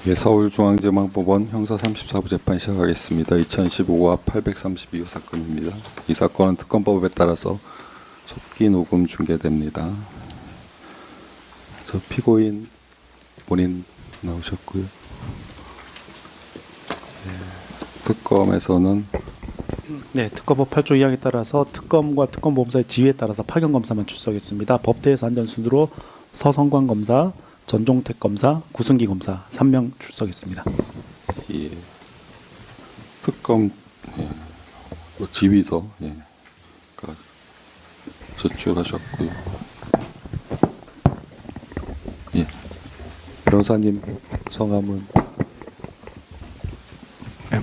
예, 서울중앙지방법원 형사 34부 재판 시작하겠습니다. 2015화 832호 사건입니다. 이 사건은 특검법에 따라서 속기 녹음 중계됩니다. 저 피고인 본인 나오셨고요. 예, 특검에서는 네, 특검법 8조 2항에 따라서 특검과 특검보험사의 지휘에 따라서 파견검사만 출석했습니다. 법대에서 안전 순으로 서성관 검사, 전종택 검사, 구승기 검사 3명 출석했습니다. 예, 특검 지휘서 제출하셨고요. 예, 변호사님 성함은?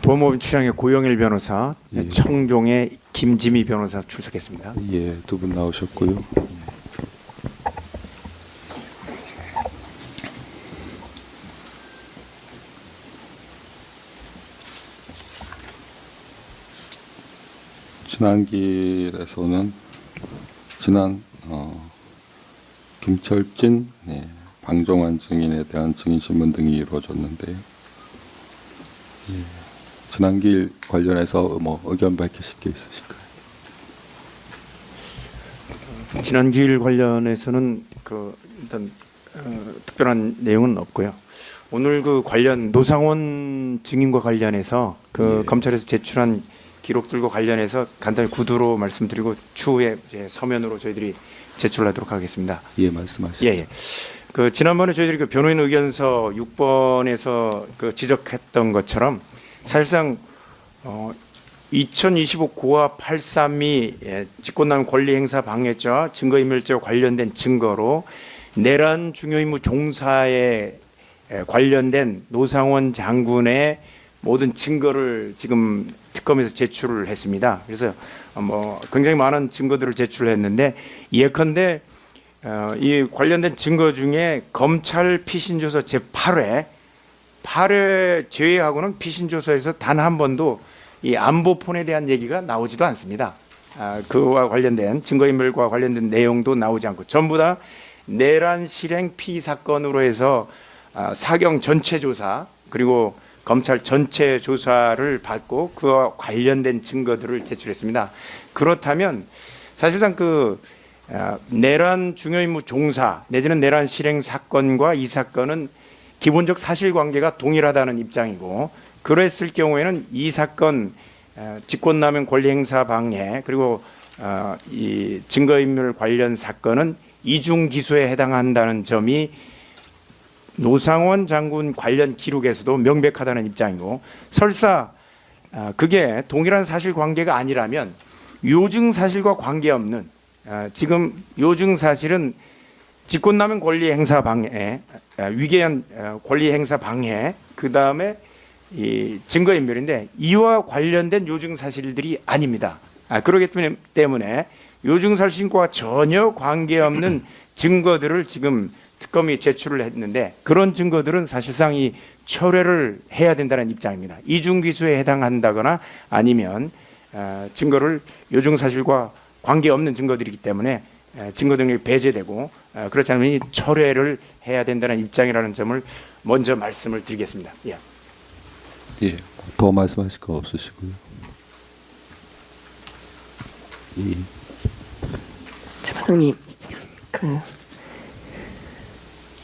법무법인 추장의 고영일 변호사, 예. 청종의 김지미 변호사 출석했습니다. 예, 두 분 나오셨고요. 진안길에서는 지난 김철진, 방종환 증인에 대한 증인 신문 등이 이루어졌는데요. 예, 진안길 관련해서 의견 밝히실 게 있으실까요? 진안길 관련해서는 일단 특별한 내용은 없고요. 오늘 관련 노상원 증인과 관련해서 예. 검찰에서 제출한 기록들과 관련해서 간단히 구두로 말씀드리고 추후에 이제 서면으로 저희들이 제출하도록 하겠습니다. 예, 말씀하시죠. 예. 지난번에 저희들이 변호인 의견서 6번에서 지적했던 것처럼 사실상 2025 고압 832 직권남용 권리행사 방해죄와 증거인멸죄와 관련된 증거로 내란 중요임무 종사에 관련된 노상원 장군의 모든 증거를 지금 특검에서 제출을 했습니다. 그래서 굉장히 많은 증거들을 제출했는데 예컨대 이 관련된 증거 중에 검찰 피신조서 제8회 제외하고는 피신조서에서 단 한 번도 이 안보폰에 대한 얘기가 나오지도 않습니다. 그와 관련된 증거인멸과 관련된 내용도 나오지 않고 전부 다 내란 실행 피의 사건으로 해서 사경 전체 조사 그리고 검찰 전체 조사를 받고 그와 관련된 증거들을 제출했습니다. 그렇다면 사실상 내란 중요임무 종사 내지는 내란 실행 사건과 이 사건은 기본적 사실관계가 동일하다는 입장이고 그랬을 경우에는 이 사건 직권남용 권리행사 방해 그리고 이 증거인멸 관련 사건은 이중기소에 해당한다는 점이 노상원 장군 관련 기록에서도 명백하다는 입장이고 설사 그게 동일한 사실관계가 아니라면 요증사실과 관계없는 지금 요증사실은 직권남용 권리행사 방해, 위계한 권리행사 방해, 그 다음에 이 증거인멸인데 이와 관련된 요증사실들이 아닙니다. 그렇기 때문에 요증사실과 전혀 관계없는 증거들을 지금 특검이 제출을 했는데 그런 증거들은 사실상 이 철회를 해야 된다는 입장입니다. 이중기소에 해당한다거나 아니면 증거를 요증사실과 관계없는 증거들이기 때문에 증거 등록이 배제되고 그렇지 않으면 철회를 해야 된다는 입장이라는 점을 먼저 말씀을 드리겠습니다. 예. 예, 더 말씀하실 거 없으시고요. 예. 재판장님,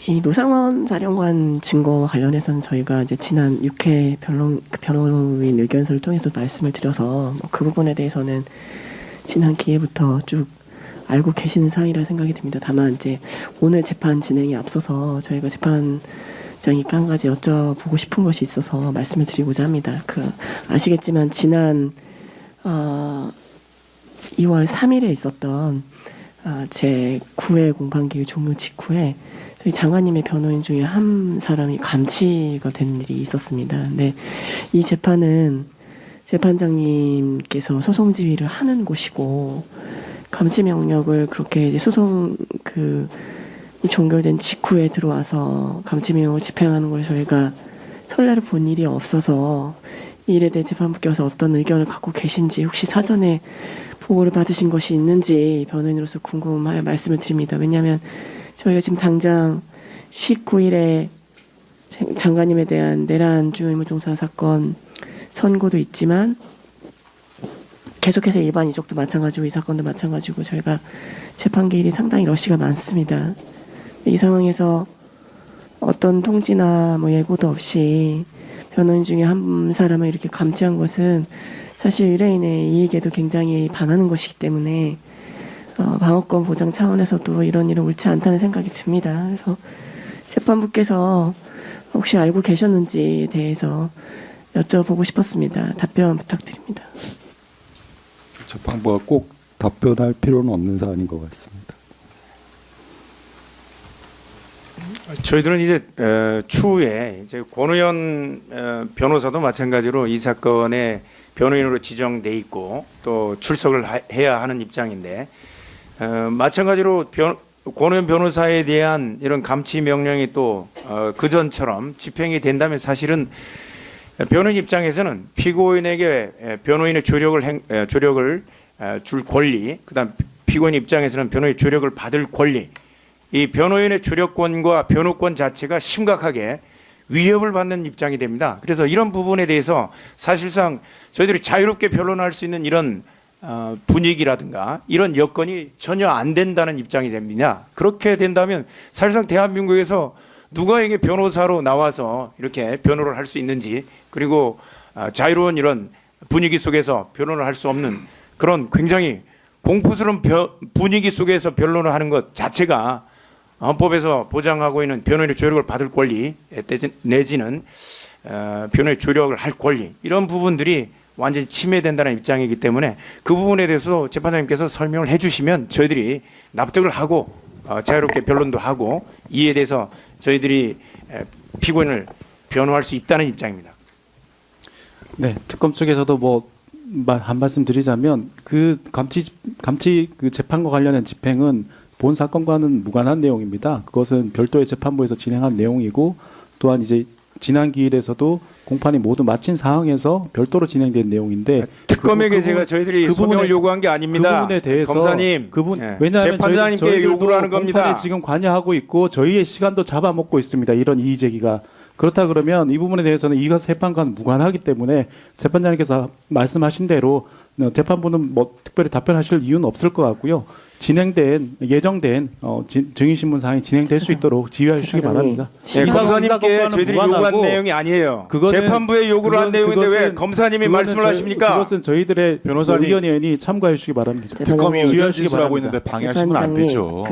이 노상원 사령관 증거와 관련해서는 저희가 이제 지난 6회 변호인 의견서를 통해서 말씀을 드려서 그 부분에 대해서는 지난 기회부터 쭉 알고 계시는 사항이라 생각이 듭니다. 다만 이제 오늘 재판 진행에 앞서서 저희가 재판장님께 한 가지 여쭤보고 싶은 것이 있어서 말씀을 드리고자 합니다. 아시겠지만 지난 2월 3일에 있었던 제 9회 공판기일 종료 직후에 저희 장관님의 변호인 중에 한 사람이 감치가 된 일이 있었습니다. 근데 이 재판은 재판장님께서 소송 지휘를 하는 곳이고 감치 명령을 그렇게 이제 소송 종결된 직후에 들어와서 감치 명령을 집행하는 걸 저희가 선례를 본 일이 없어서 이 일에 대해 재판부께서 어떤 의견을 갖고 계신지 혹시 사전에 보고를 받으신 것이 있는지 변호인으로서 궁금하여 말씀을 드립니다. 왜냐하면 저희가 지금 당장 19일에 장관님에 대한 내란 주요의무종사 사건 선고도 있지만 계속해서 일반 이적도 마찬가지고 이 사건도 마찬가지고 저희가 재판 기일이 상당히 러시가 많습니다. 이 상황에서 어떤 통지나 뭐 예고도 없이 변호인 중에 한 사람을 이렇게 감치한 것은 사실 의뢰인의 이익에도 굉장히 반하는 것이기 때문에 방어권 보장 차원에서도 이런 일은 옳지 않다는 생각이 듭니다. 그래서 재판부께서 혹시 알고 계셨는지에 대해서 여쭤보고 싶었습니다. 답변 부탁드립니다. 재판부가 꼭 답변할 필요는 없는 사안인 것 같습니다. 저희들은 이제 추후에 이제 권우현 변호사도 마찬가지로 이 사건의 변호인으로 지정돼 있고 또 출석을 해야 하는 입장인데 마찬가지로 권우현 변호사에 대한 이런 감치 명령이 또 그전처럼 집행이 된다면 사실은 변호인 입장에서는 피고인에게 변호인의 조력을 줄 권리, 그다음 피고인 입장에서는 변호인의 조력을 받을 권리, 이 변호인의 조력권과 변호권 자체가 심각하게 위협을 받는 입장이 됩니다. 그래서 이런 부분에 대해서 사실상 저희들이 자유롭게 변론할 수 있는 이런 분위기라든가 이런 여건이 전혀 안 된다는 입장이 됩니다. 그렇게 된다면 사실상 대한민국에서 누가 이게 변호사로 나와서 이렇게 변호를 할 수 있는지, 그리고 자유로운 이런 분위기 속에서 변론을 할 수 없는 그런 굉장히 공포스러운 분위기 속에서 변론을 하는 것 자체가 헌법에서 보장하고 있는 변호인의 조력을 받을 권리 내지는 변호인의 조력을 할 권리, 이런 부분들이 완전히 침해된다는 입장이기 때문에 그 부분에 대해서 재판장님께서 설명을 해주시면 저희들이 납득을 하고 자유롭게 변론도 하고 이에 대해서 저희들이 피고인을 변호할 수 있다는 입장입니다. 네, 특검 측에서도 뭐 한 말씀 드리자면 그 감치 그 재판과 관련된 집행은 본 사건과는 무관한 내용입니다. 그것은 별도의 재판부에서 진행한 내용이고, 또한 이제 지난 기일에서도 공판이 모두 마친 상황에서 별도로 진행된 내용인데, 특검에게 제가 저희들이 소명을 요구한 게 아닙니다. 그 부분에 대해서 검사님, 왜냐하면 재판장님께 요구를 하는 겁니다. 공판에 지금 관여하고 있고 저희의 시간도 잡아먹고 있습니다. 이런 이의 제기가. 그렇다 그러면 이 부분에 대해서는 이 재판과는 무관하기 때문에 재판장님께서 말씀하신 대로 재판부는 뭐 특별히 답변하실 이유는 없을 것 같고요. 예정된 증인신문 사항이 진행될 수 있도록 지휘해 주시기 바랍니다. 네, 검사님께 저희들이 요구한 내용이 아니에요. 재판부에 요구를 한 내용인데 왜 검사님이 말씀을 하십니까? 그것은 저희들의 의견위원이 참고해 주시기 바랍니다. 특검이 의견 진술하고 있는데 방해하시면 안 되죠.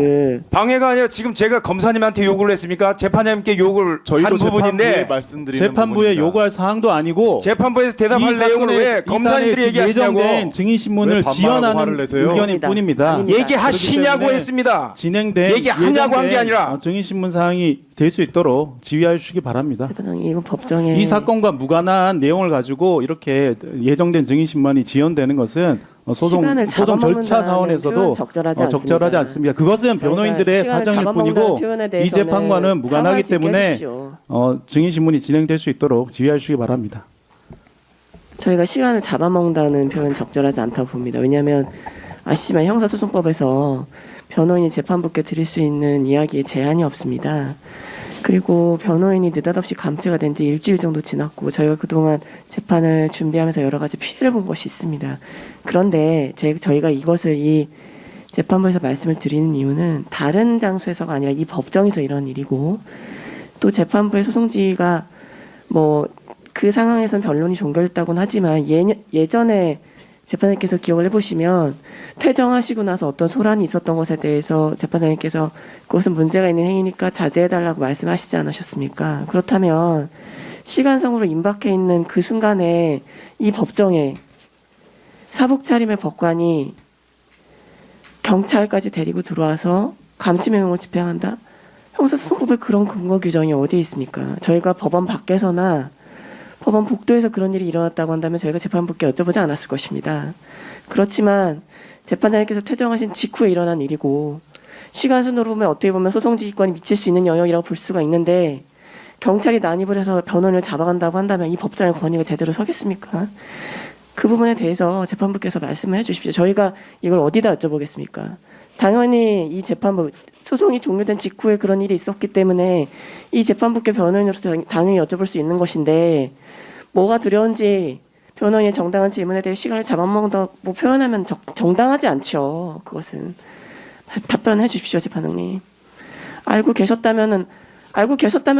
방해가 아니라 지금 제가 검사님한테 요구를 했습니까? 재판장님께 요구를 한 부분인데 재판부에 요구할 사항도 아니고 재판부에서 대답할 내용을 왜 검사님들이 얘기하시냐고. 예정된 증인신문을 지연하는 의견일 뿐입니다. 얘기하시냐고 했습니다. 얘기하냐고 한 게 아니라 증인신문 사항이 될 수 있도록 지휘해 주시기 바랍니다. 재판장님, 이건 법정에 이 사건과 무관한 내용을 가지고 이렇게 예정된 증인신문이 지연되는 것은 소송 절차 사원에서도 적절하지 않습니다. 그것은 변호인들의 사정일 뿐이고 이 재판과는 무관하기 때문에 증인신문이 진행될 수 있도록 지휘해 주시기 바랍니다. 저희가 시간을 잡아먹는다는 표현은 적절하지 않다고 봅니다. 왜냐하면 아시지만 형사소송법에서 변호인이 재판부께 드릴 수 있는 이야기에 제한이 없습니다. 그리고 변호인이 느닷없이 감치가 된 지 일주일 정도 지났고 저희가 그동안 재판을 준비하면서 여러 가지 피해를 본 것이 있습니다. 그런데 저희가 이것을 이 재판부에서 말씀을 드리는 이유는 다른 장소에서가 아니라 이 법정에서 이런 일이고, 또 재판부의 소송지가 뭐 그 상황에선 변론이 종결됐다고는 하지만 예전에 재판장님께서 기억을 해보시면 퇴정하시고 나서 어떤 소란이 있었던 것에 대해서 재판장님께서 그것은 문제가 있는 행위니까 자제해달라고 말씀하시지 않으셨습니까? 그렇다면 시간상으로 임박해 있는 그 순간에 이 법정에 사복 차림의 법관이 경찰까지 데리고 들어와서 감치명령을 집행한다? 형사소송법에 그런 근거 규정이 어디에 있습니까? 저희가 법원 밖에서나 법원 복도에서 그런 일이 일어났다고 한다면 저희가 재판부께 여쭤보지 않았을 것입니다. 그렇지만 재판장님께서 퇴정하신 직후에 일어난 일이고, 시간순으로 보면 어떻게 보면 소송지휘권이 미칠 수 있는 영역이라고 볼 수가 있는데, 경찰이 난입을 해서 변호인을 잡아간다고 한다면 이 법정의 권위가 제대로 서겠습니까? 그 부분에 대해서 재판부께서 말씀을 해주십시오. 저희가 이걸 어디다 여쭤보겠습니까? 당연히 이 재판부 소송이 종료된 직후에 그런 일이 있었기 때문에 이 재판부께 변호인으로서 당연히 여쭤볼 수 있는 것인데 뭐가 두려운지 변호인의 정당한 질문에 대해 시간을 잡아먹는다고 표현하면 정당하지 않죠. 그것은 답변해 주십시오, 재판장님. 알고 계셨다면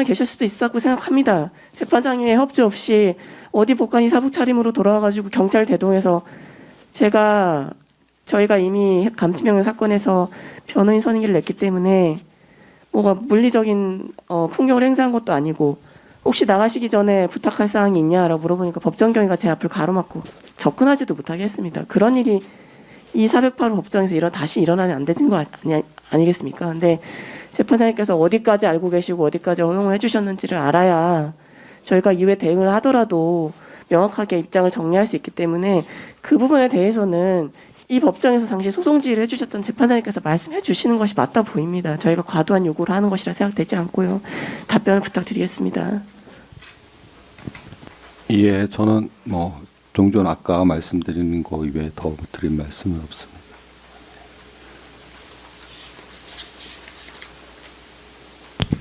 계실 수도 있었다고 생각합니다. 재판장님의 협조 없이 어디 법관이 사복 차림으로 돌아와가지고 경찰 대동해서 저희가 이미 감치명령 사건에서 변호인 선임기를 냈기 때문에 뭐가 물리적인 폭력을 행사한 것도 아니고 혹시 나가시기 전에 부탁할 사항이 있냐라고 물어보니까 법정경위가 제 앞을 가로막고 접근하지도 못하게 했습니다. 그런 일이 이 408호 법정에서 다시 일어나면 안 되는 거 아니겠습니까? 근데 재판장님께서 어디까지 알고 계시고 어디까지 허용을 해주셨는지를 알아야 저희가 이후에 대응을 하더라도 명확하게 입장을 정리할 수 있기 때문에 그 부분에 대해서는 이 법정에서 당시 소송 지휘를 해주셨던 재판장님께서 말씀해 주시는 것이 맞다 보입니다. 저희가 과도한 요구를 하는 것이라 생각되지 않고요. 답변을 부탁드리겠습니다. 예, 저는 종전 아까 말씀드리는 거 이외에 더 드릴 말씀은 없습니다.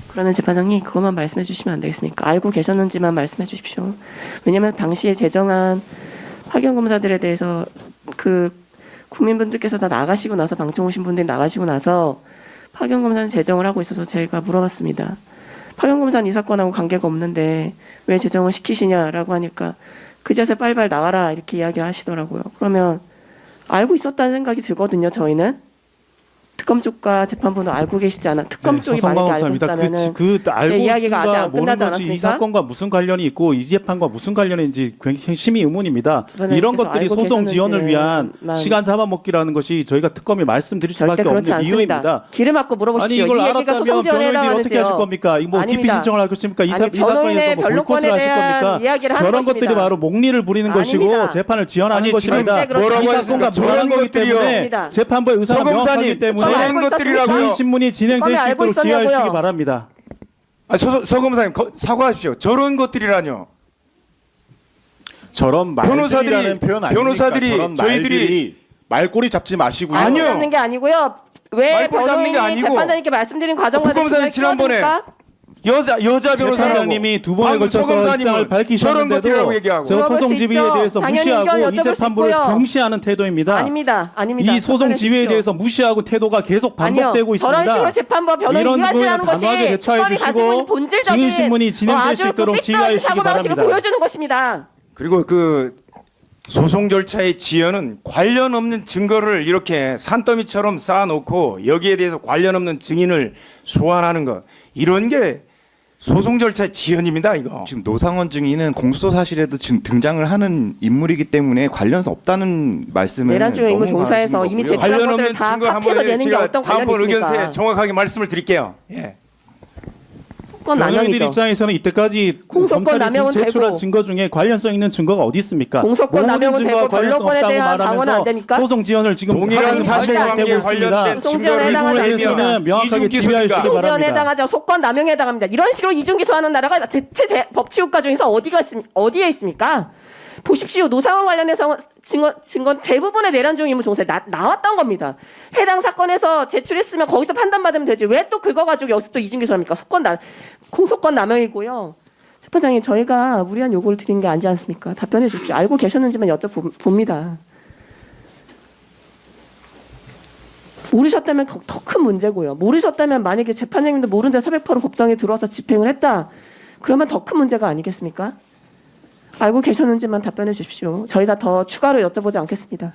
그러면 재판장님 그것만 말씀해 주시면 안 되겠습니까? 알고 계셨는지만 말씀해 주십시오. 왜냐하면 당시에 제정한 파견검사들에 대해서 국민분들께서 다 나가시고 나서 방청 오신 분들이 나가시고 나서 파견검사는 제정을 하고 있어서 저희가 물어봤습니다. 파견검사는 이 사건하고 관계가 없는데 왜 제정을 시키시냐라고 하니까 그제서 빨리빨리 나가라 이렇게 이야기를 하시더라고요. 그러면 알고 있었다는 생각이 들거든요. 저희는 특검 쪽과 재판부는 알고 계시지 않아. 특검 쪽이 만약에 알고 있다면은 알고 이야기가 아직 안 모르는 끝나지 것이 이 않았습니까? 사건과 무슨 관련이 있고 이 재판과 무슨 관련인지 굉장히 심히 의문입니다. 이런 것들이 알고 소송 지연을 위한 계셨는지는 시간 잡아먹기라는 것이 저희가 특검이 말씀드릴 수밖에 절대 그렇지 없는 않습니다. 이유입니다. 길을 막고 물어보십시오. 아니 이걸 이 얘기가 소송 알았다면 지연에 변호인들이 어떻게 하실 겁니까? 뭐 기피 아닙니다. 신청을 하겠습니까? 이 아니, 사건에서 변호인의 뭐 볼것을 변론권에 하실 대한 겁니까? 이야기를 하는 저런 것입니다. 것들이 바로 목리를 부리는 것이고 아닙니다. 재판을 지연하는 아니, 지금 것입니다. 뭐라고 이 했습니까? 사건과 저런 무관한 거기 것들이요. 때문에 재판부의 의사가 명확하기 때문에 저런 것들이라고요. 조인 신문이 진행될 수 알고 있도록 기여하시기 있었냐고요. 바랍니다. 서 검사님 사과하십시오. 저런 것들이라뇨. 저런 말들이라는 표현 아닙니까? 변호사들이 저런 저희들이 말들이 말꼬리 잡지 마시고요. 아니요. 잡는 게 아니고요. 왜 말꼬리 잡는 게 변호인이 아니고. 재판장님께 말씀드린 과정과 특검사님 지난번에 여자 변호사라고 재판장님이 두 번에 방금 걸쳐서 서검사님은 입장을 저런 것들이라고 밝히셨는데도 얘기하고. 저 물어볼 소송 수 지휘에 있죠. 대해서 당연히 무시하고 의견 이 여쭤볼 수 재판부를 있고요. 경시하는 태도입니다. 아닙니다. 이 소송 지휘에 답변해 대해서 무시하고 태도가 계속 반복되고 아니요. 저런 있습니다. 식으로 재판부와 변호인이 이런 부분에 이완질하는 것이 단호하게 대처해 특검이 가지고 있는 주시고 본질적인 증인 신문이 진행될 수 아주 있도록 삐뚤어진 지휘하시기 사고방식을 바랍니다. 보여주는 것입니다. 그리고 소송 절차의 지연은 관련 없는 증거를 이렇게 산더미처럼 쌓아놓고 여기에 대해서 관련 없는 증인을 소환하는 것, 이런 게 소송 절차의 지연입니다. 이거. 지금 노상원 증인은 공소 사실에도 지금 등장을 하는 인물이기 때문에 관련 없다는 말씀을 내란 중에 임무 너무 종사에서 강하신 이미 거고요. 제출한 관련 것들을 없는 다 증거 카피해서 한번 내는 게 제가 어떤 관련이 다음번 있습니까? 의견서에 정확하게 말씀을 드릴게요. 예. 공소권 변호인들 남용이죠. 입장에서는 이때까지 공소권 검찰이 남용은 제출한 되고. 증거 중에 관련성 있는 증거가 어디 있습니까? 공소권 모든 남용은 증거와 되고 관련성 변론권에 없다고 대한 방어는 말하면서 안 되니까? 소송 지연을 지금 동일한 하고 사실관계에 있습니다. 관련된 소송 증거를 지연에 해당하지 이 부분에서는 내면 명확하게 이중 지휘하시기 기소니까. 바랍니다. 소송지연에 해당하지 않고 속권 남용에 해당합니다. 이런 식으로 이중 기소하는 나라가 대체 법치국가 중에서 어디에 있습니까? 보십시오. 노상원 관련해서 증거 대부분의 내란 중 임무 종사에 나왔던 겁니다. 해당 사건에서 제출했으면 거기서 판단받으면 되지. 왜 또 긁어가지고 여기서 또 이중 기소합니까? 공소권 남용이고요. 재판장님, 저희가 무리한 요구를 드린 게 아니지 않습니까? 답변해 주십시오. 알고 계셨는지만 여쭤봅니다. 모르셨다면 더 큰 문제고요. 모르셨다면 만약에 재판장님도 모르는데 408호 법정에 들어와서 집행을 했다. 그러면 더 큰 문제가 아니겠습니까? 알고 계셨는지만 답변해 주십시오. 저희가 더 추가로 여쭤보지 않겠습니다.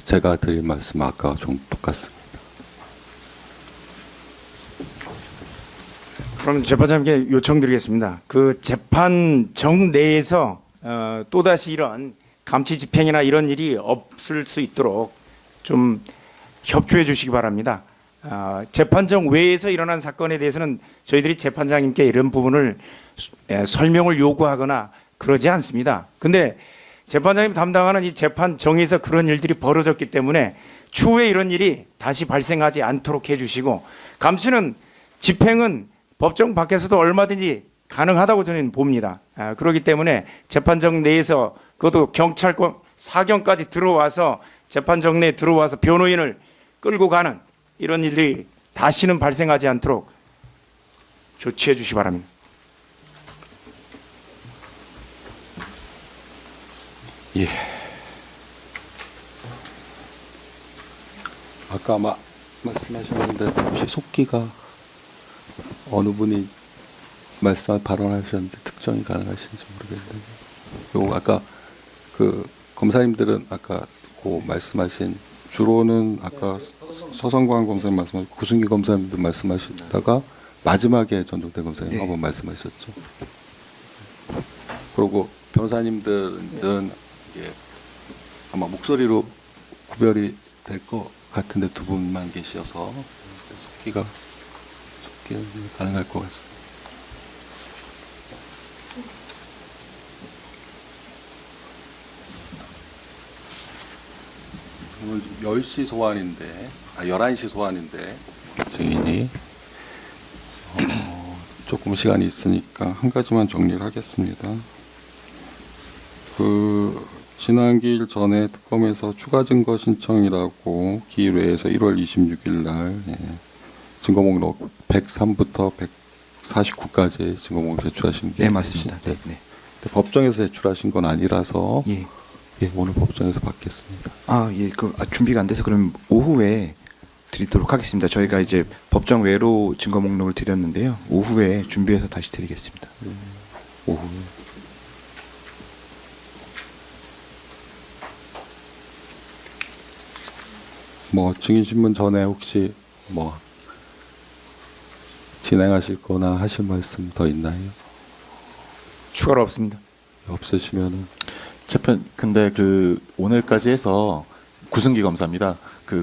제가 드릴 말씀 아까 좀 똑같습니다. 그럼 재판장님께 요청드리겠습니다. 그 재판정 내에서 또다시 이런 감치 집행이나 이런 일이 없을 수 있도록 좀 협조해 주시기 바랍니다. 재판정 외에서 일어난 사건에 대해서는 저희들이 재판장님께 이런 부분을 설명을 요구하거나 그러지 않습니다. 근데 재판장님 담당하는 이 재판정에서 그런 일들이 벌어졌기 때문에 추후에 이런 일이 다시 발생하지 않도록 해주시고, 감시는 집행은 법정 밖에서도 얼마든지 가능하다고 저는 봅니다. 그렇기 때문에 재판정 내에서 그것도 경찰권 사경까지 들어와서 재판정 내에 들어와서 변호인을 끌고 가는 이런 일들이 다시는 발생하지 않도록 조치해 주시기 바랍니다. 예. 아까 말씀하셨는데 혹시 속기가 어느 분이 발언하셨는데 특정이 가능하신지 모르겠는데, 요 아까 그 검사님들은 아까 그 말씀하신 주로는 아까 서성관 검사님 말씀하신 구승기 검사님들 말씀하시다가 마지막에 전종태 검사님 네. 한번 말씀하셨죠. 그리고 변호사님들은 예, 아마 목소리로 구별이 될 것 같은데 두 분만 계셔서 속기가 가능할 것 같습니다. 오늘 10시 소환인데, 11시 소환인데, 증인이 조금 시간이 있으니까 한 가지만 정리를 하겠습니다. 지난 기일 전에 특검에서 추가 증거 신청이라고 기일 외에서 1월 26일 날 증거 목록 103부터 149까지 증거 목록 제출하신 게 네, 맞습니다. 네. 네. 법정에서 제출하신 건 아니라서 예. 예, 오늘 법정에서 받겠습니다. 예, 준비가 안 돼서 그럼 오후에 드리도록 하겠습니다. 저희가 이제 법정 외로 증거 목록을 드렸는데요. 오후에 준비해서 다시 드리겠습니다. 오후에. 증인신문 전에 혹시 진행하실 거나 하실 말씀 더 있나요? 추가로 없습니다. 없으시면은 근데 오늘까지 해서 구승기 검사입니다.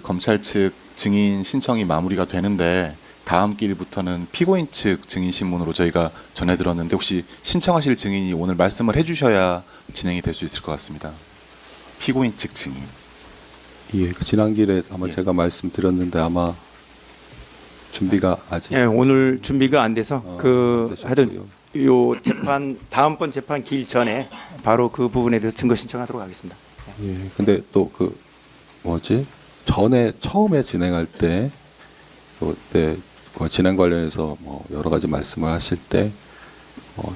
검찰 측 증인 신청이 마무리가 되는데 다음 기일부터는 피고인 측 증인 신문으로 저희가 전해 들었는데, 혹시 신청하실 증인이 오늘 말씀을 해주셔야 진행이 될 수 있을 것 같습니다. 피고인 측 증인. 예, 지난 길에 아마 예. 제가 말씀드렸는데 아마 준비가 아직 예, 오늘 준비가 안 돼서 안 하여튼 되셨고요. 요 재판 다음번 재판 기일 전에 바로 그 부분에 대해서 증거 신청하도록 하겠습니다. 예, 근데 또 전에 처음에 진행할 때 그때 진행 관련해서 여러 가지 말씀을 하실 때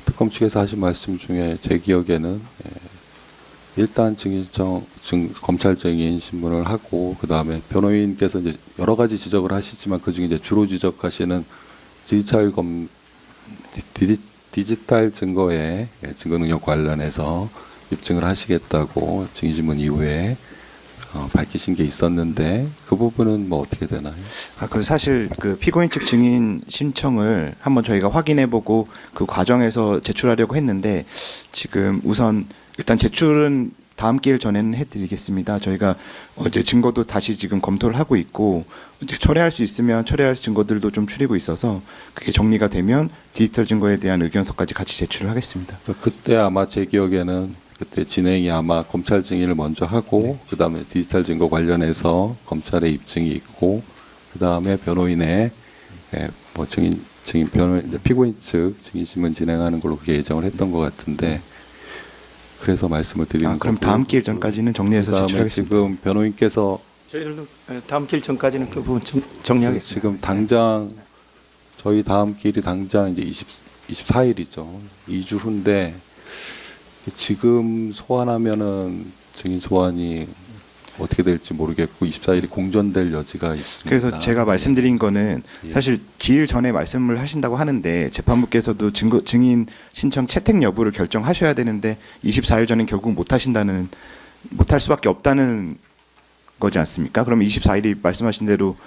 특검 측에서 하신 말씀 중에 제 기억에는 일단 검찰 증인 신문을 하고 그 다음에 변호인께서 이제 여러 가지 지적을 하시지만 그 중에 이제 주로 지적하시는 디지털 증거의 증거 능력 관련해서 입증을 하시겠다고 증인 신문 이후에 밝히신 게 있었는데 그 부분은 어떻게 되나요? 사실 피고인 측 증인 신청을 한번 저희가 확인해보고 그 과정에서 제출하려고 했는데, 지금 우선 일단 제출은 다음 기일 전에는 해드리겠습니다. 저희가 어제 증거도 다시 지금 검토를 하고 있고, 이제 철회할 수 있으면 철회할 증거들도 좀 추리고 있어서 그게 정리가 되면 디지털 증거에 대한 의견서까지 같이 제출을 하겠습니다. 그때 아마 제 기억에는 그때 진행이 아마 검찰 증인을 먼저 하고 그 다음에 디지털 증거 관련해서 검찰의 입증이 있고 그 다음에 변호인의 피고인 측 증인 신문 진행하는 걸로 그게 예정을 했던 것 같은데, 그래서 말씀을 드리는 그럼 거고, 다음 기일 전까지는 정리해서 그다음에 제출하겠습니다. 지금 변호인께서 저희들도 다음 기일 전까지는 그 부분 정리하겠습니다. 지금 당장 저희 다음 기일이 당장 이제 24일이죠. 2주 후인데 지금 소환하면은 증인 소환이 어떻게 될지 모르겠고 24일이 공전될 여지가 있습니다. 그래서 제가 말씀드린 거는 예. 사실 기일 전에 말씀을 하신다고 하는데 재판부께서도 증인 신청 채택 여부를 결정하셔야 되는데 24일 전엔 결국 못 할 수밖에 없다는 거지 않습니까? 그러면 24일이 말씀하신 대로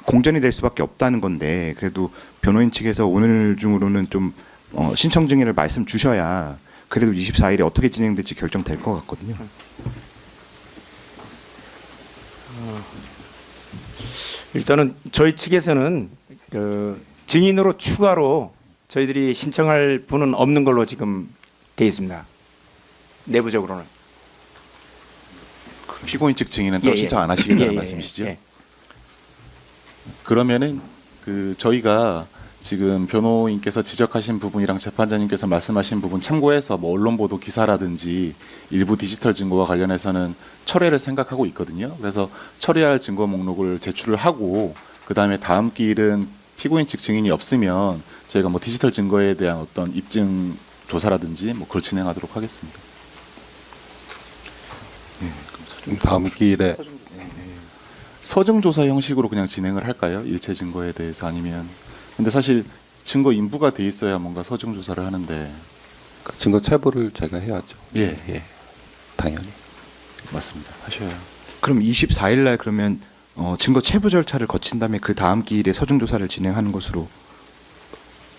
공전이 될 수밖에 없다는 건데 그래도 변호인 측에서 오늘 중으로는 좀 신청 증인을 말씀 주셔야 그래도 24일에 어떻게 진행될지 결정될 것 같거든요. 일단은 저희 측에서는 그 증인으로 추가로 저희들이 신청할 분은 없는 걸로 지금 돼 있습니다. 내부적으로는. 피고인 측 증인은 따로 신청 안 하시겠다는 말씀이시죠? 예. 그러면은 저희가 지금 변호인께서 지적하신 부분이랑 재판장님께서 말씀하신 부분 참고해서 뭐 언론 보도 기사라든지 일부 디지털 증거와 관련해서는 철회를 생각하고 있거든요. 그래서 철회할 증거 목록을 제출을 하고 그 다음에 다음 기일은 피고인 측 증인이 없으면 저희가 뭐 디지털 증거에 대한 어떤 입증 조사라든지 뭐 그걸 진행하도록 하겠습니다. 다음 기일에 서증 조사 형식으로 그냥 진행을 할까요? 일체 증거에 대해서 아니면 근데 사실 증거 인부가 돼 있어야 뭔가 서증 조사를 하는데 그 증거 체부를 제가 해야죠. 예. 당연히. 맞습니다. 하셔야. 그럼 24일 날 그러면 증거 체부 절차를 거친 다음에 그 다음 기일에 서중 조사를 진행하는 것으로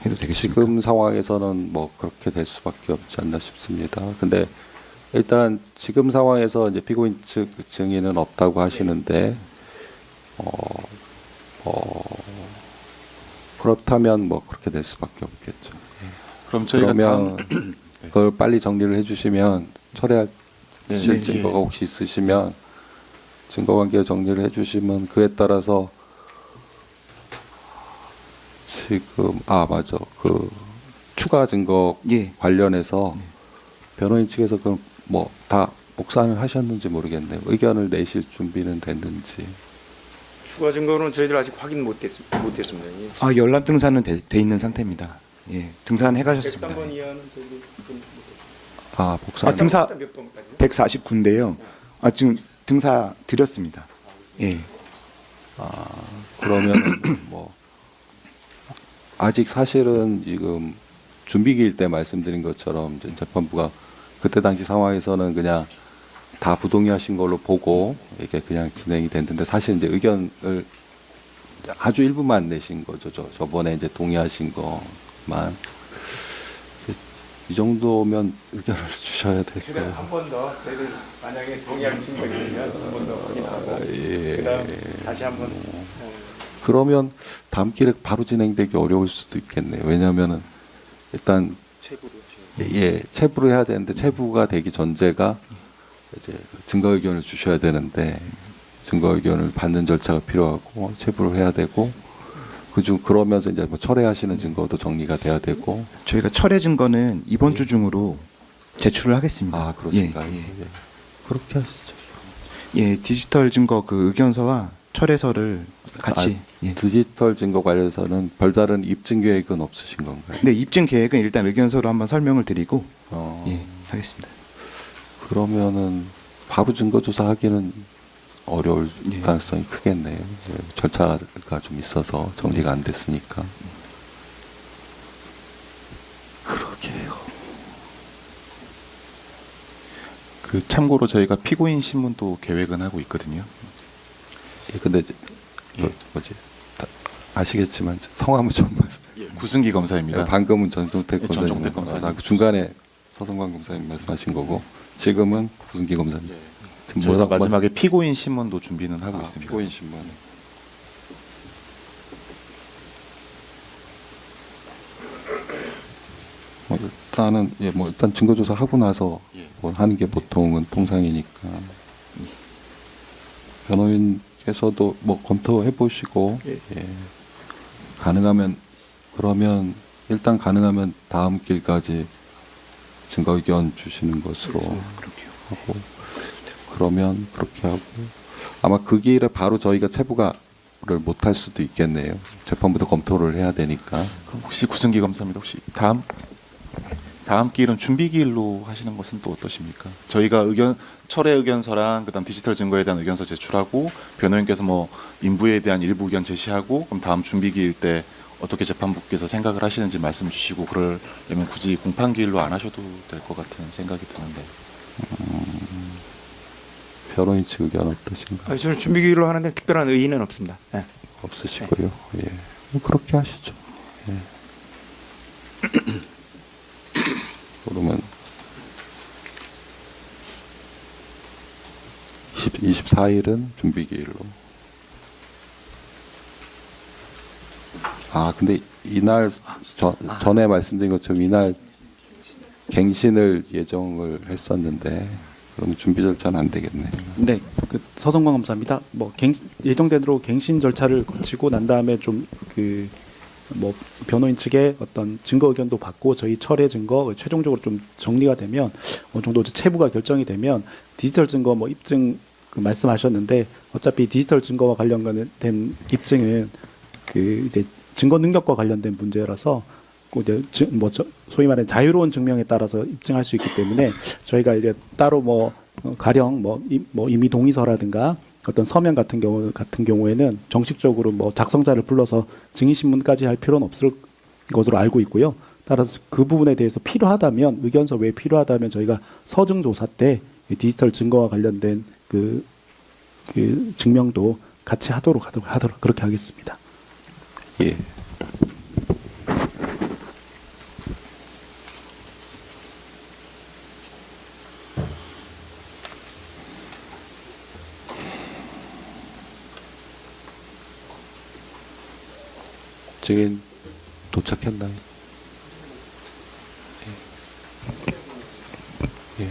해도 되겠습니까? 지금 상황에서는 뭐 그렇게 될 수밖에 없지 않나 싶습니다. 근데 일단 지금 상황에서 이제 피고인 측 증인은 없다고 하시는데 그렇다면 뭐 그렇게 될 수밖에 없겠죠. 그럼 저희가 그러면 다음 그걸 빨리 정리를 해주시면 철회하실 네. 증거가 혹시 있으시면 증거관계 정리를 해주시면 그에 따라서 지금 맞아 그 추가 증거 예. 관련해서 변호인 측에서 그 뭐 다 목사를 하셨는지 모르겠네요. 의견을 내실 준비는 됐는지. 추가 증거는 저희들 아직 확인 못했습니다. 예. 열람 등산은 돼 있는 상태입니다. 예, 등산해 가셨습니다. 103번 이하는 저희들 확인 못했습니다. 복사. 등사 몇 번까지? 149인데요. 지금 등사 드렸습니다. 예. 그러면 뭐 아직 사실은 지금 준비기일 때 말씀드린 것처럼 이제 재판부가 그때 당시 상황에서는 그냥 다 부동의하신 걸로 보고 이게 그냥 진행이 됐는데 사실 이제 의견을 아주 일부만 내신 거죠. 저번에 이제 동의하신 것만 이 정도면 의견을 주셔야 될 그래 거예요. 한 번 더 저희들 만약에 동의할 증거 있으면 한 번 더 확인하고 예. 그다음 다시 한번 그러면 다음 기일에 바로 진행되기 어려울 수도 있겠네요. 왜냐하면은 일단 체부를 해야 되는데 체부가 되기 전제가 이제 증거 의견을 주셔야 되는데 증거 의견을 받는 절차가 필요하고 체부를 해야 되고 그러면서 이제 뭐 철회하시는 증거도 정리가 돼야 되고. 저희가 철회 증거는 이번 주 중으로 제출을 하겠습니다. 그렇습니까? 예. 그렇게 하시죠. 예, 디지털 증거 그 의견서와 철회서를 같이. 예. 디지털 증거 관련해서는 별다른 입증 계획은 없으신 건가요? 네, 입증 계획은 일단 의견서로 한번 설명을 드리고 예. 하겠습니다. 그러면은 바로 증거 조사하기는 어려울 예. 가능성이 크겠네요. 절차가 좀 있어서 정리가 안 됐으니까. 그러게요. 참고로 저희가 피고인 신문도 계획은 하고 있거든요. 근데 이제 아시겠지만 성함은 좀 구승기 검사입니다. 방금은 전종택 검사님. 전종택 검사님. 중간에 서성관 검사님 말씀하신 거고 지금은 구승기 검사님. 지금 저희가 마지막에 피고인 신문도 준비는 하고 있습니다. 피고인 신문. 일단 증거 조사 하고 나서 하는 게 보통은 통상이니까 변호인께서도 검토해 보시고 가능하면 그러면 일단 가능하면 다음 길까지 증거 의견 주시는 것으로 하고 그러면 그렇게 하고 아마 그 길에 바로 저희가 체부가를 못할 수도 있겠네요. 재판부도 검토를 해야 되니까. 그럼 혹시 구승기 검사입니다. 혹시 다음 기일은 준비 기일로 하시는 것은 또 어떠십니까? 저희가 철회 의견서랑 그다음 디지털 증거에 대한 의견서 제출하고 변호인께서 인부에 대한 일부 의견 제시하고 그럼 다음 준비 기일 때 어떻게 재판부께서 생각을 하시는지 말씀 주시고 그러려면 굳이 공판 기일로 안 하셔도 될 것 같은 생각이 드는데. 변호인 측 의견 어떠신가요? 저는 준비기일로 하는데 특별한 의의는 없습니다. 예. 없으시고요. 예. 뭐 그렇게 하시죠. 예. 그러면 24일은 준비기일로. 근데 이날 전에 말씀드린 것처럼 이날 갱신을 예정을 했었는데 그럼 준비 절차는 안 되겠네요. 네, 그 서성광 검사입니다. 뭐 예정된 대로 갱신 절차를 거치고 난 다음에 좀 뭐 변호인 측의 어떤 증거 의견도 받고 저희 철회 증거 최종적으로 좀 정리가 되면 어느 정도 체부가 결정이 되면 디지털 증거 뭐 입증 말씀하셨는데 어차피 디지털 증거와 관련된 입증은 이제 증거 능력과 관련된 문제라서 이제 소위 말하는 자유로운 증명에 따라서 입증할 수 있기 때문에 저희가 이제 따로 가령 이미 동의서라든가 어떤 서면 같은 경우에는 정식적으로 작성자를 불러서 증인 신문까지 할 필요는 없을 것으로 알고 있고요. 따라서 그 부분에 대해서 필요하다면 의견서 외에 필요하다면 저희가 서증 조사 때 디지털 증거와 관련된 그 증명도 같이 하도록 그렇게 하겠습니다. 예. 증인 도착했나요? 예. 예.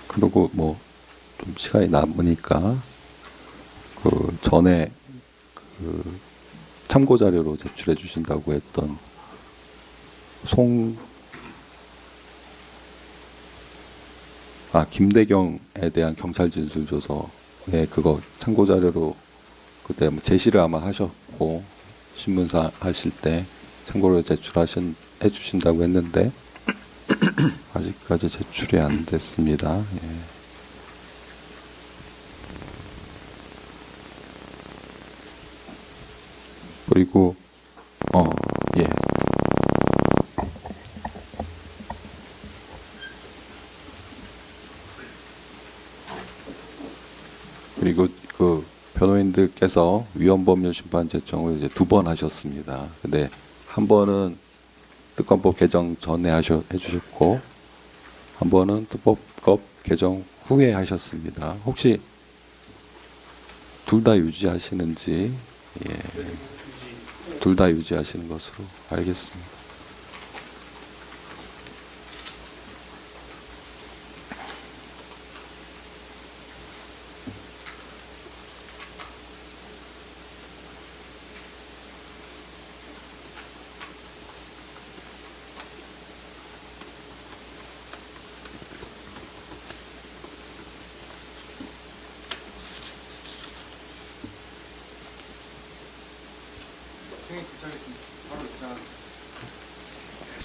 그리고 좀 시간이 남으니까 그 전에 참고 자료로 제출해 주신다고 했던 김대경에 대한 경찰 진술조서에 그거 참고 자료로 그때 제시를 아마 하셨고 신문사 하실 때 참고로 제출해 주신다고 했는데 아직까지 제출이 안 됐습니다. 예. 그리고 예. 그리고 그 변호인들께서 위헌법률 심판 제청을 이제 2번 하셨습니다. 근데 한 번은 특검법 개정 전에 해주셨고 한 번은 특검법 개정 후에 하셨습니다. 혹시 둘 다 유지하시는지? 예. 둘 다 유지하시는 것으로 알겠습니다.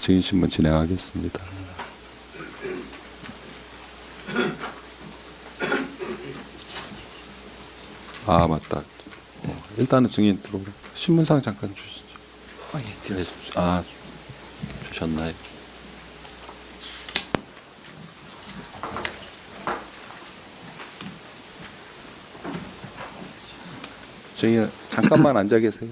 증인신문 진행하겠습니다. 맞다. 일단은 증인 들어오라. 신문상 잠깐 주시죠. 예, 드렸습니다. 주셨나요? 증인 잠깐만 앉아 계세요.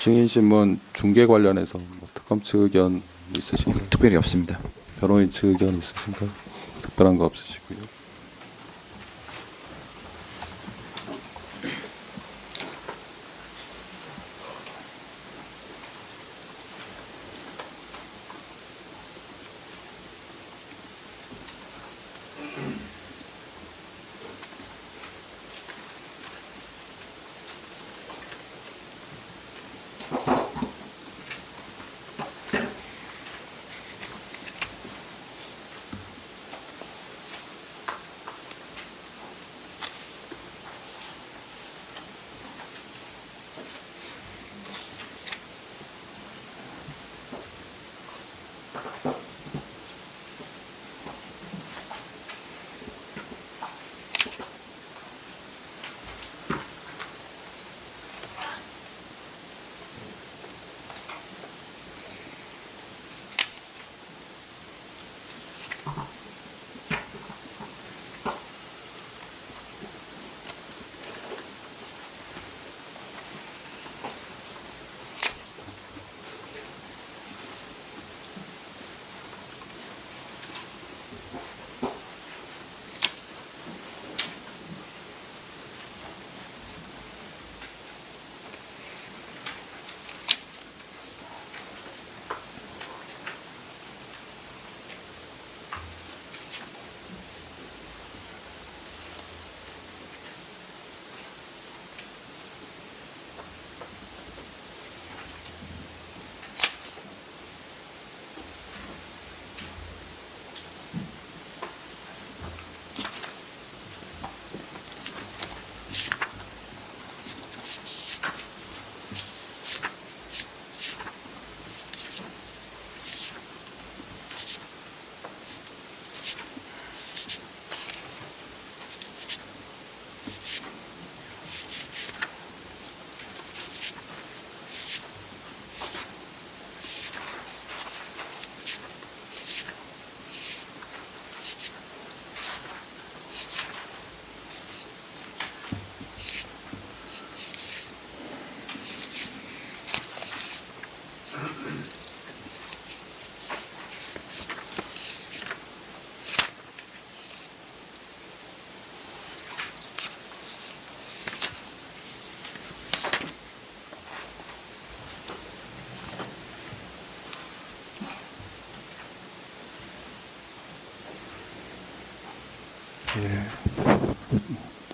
증인신문 중계 관련해서 특검 측 의견 있으신가요? 특별히 없습니다. 변호인 측 의견 있으신가요? 특별한 거 없으시고요.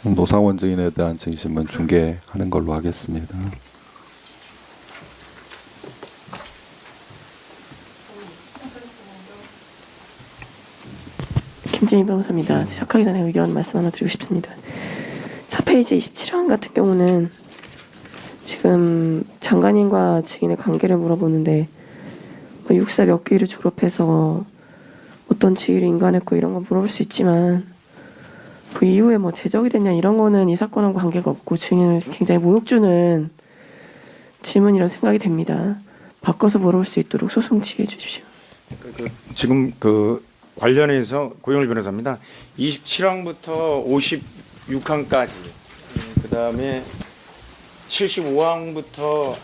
노상원 증인에 대한 증심은 중계하는 걸로 하겠습니다. 김재인 변호사입니다. 시작하기 전에 의견 말씀 하나 드리고 싶습니다. 4페이지 27항 같은 경우는 지금 장관님과 증인의 관계를 물어보는데 육사 몇 기를 졸업해서 어떤 지위를 인간했고 이런 거 물어볼 수 있지만 그 이후에 뭐 제적이 됐냐 이런 거는 이 사건하고 관계가 없고 증인을 굉장히 모욕 주는 질문이라고 생각이 됩니다. 바꿔서 물어볼 수 있도록 소송 지휘해 주십시오. 지금 그 관련해서 고영일 변호사입니다. 27항부터 56항까지 그 다음에 75항부터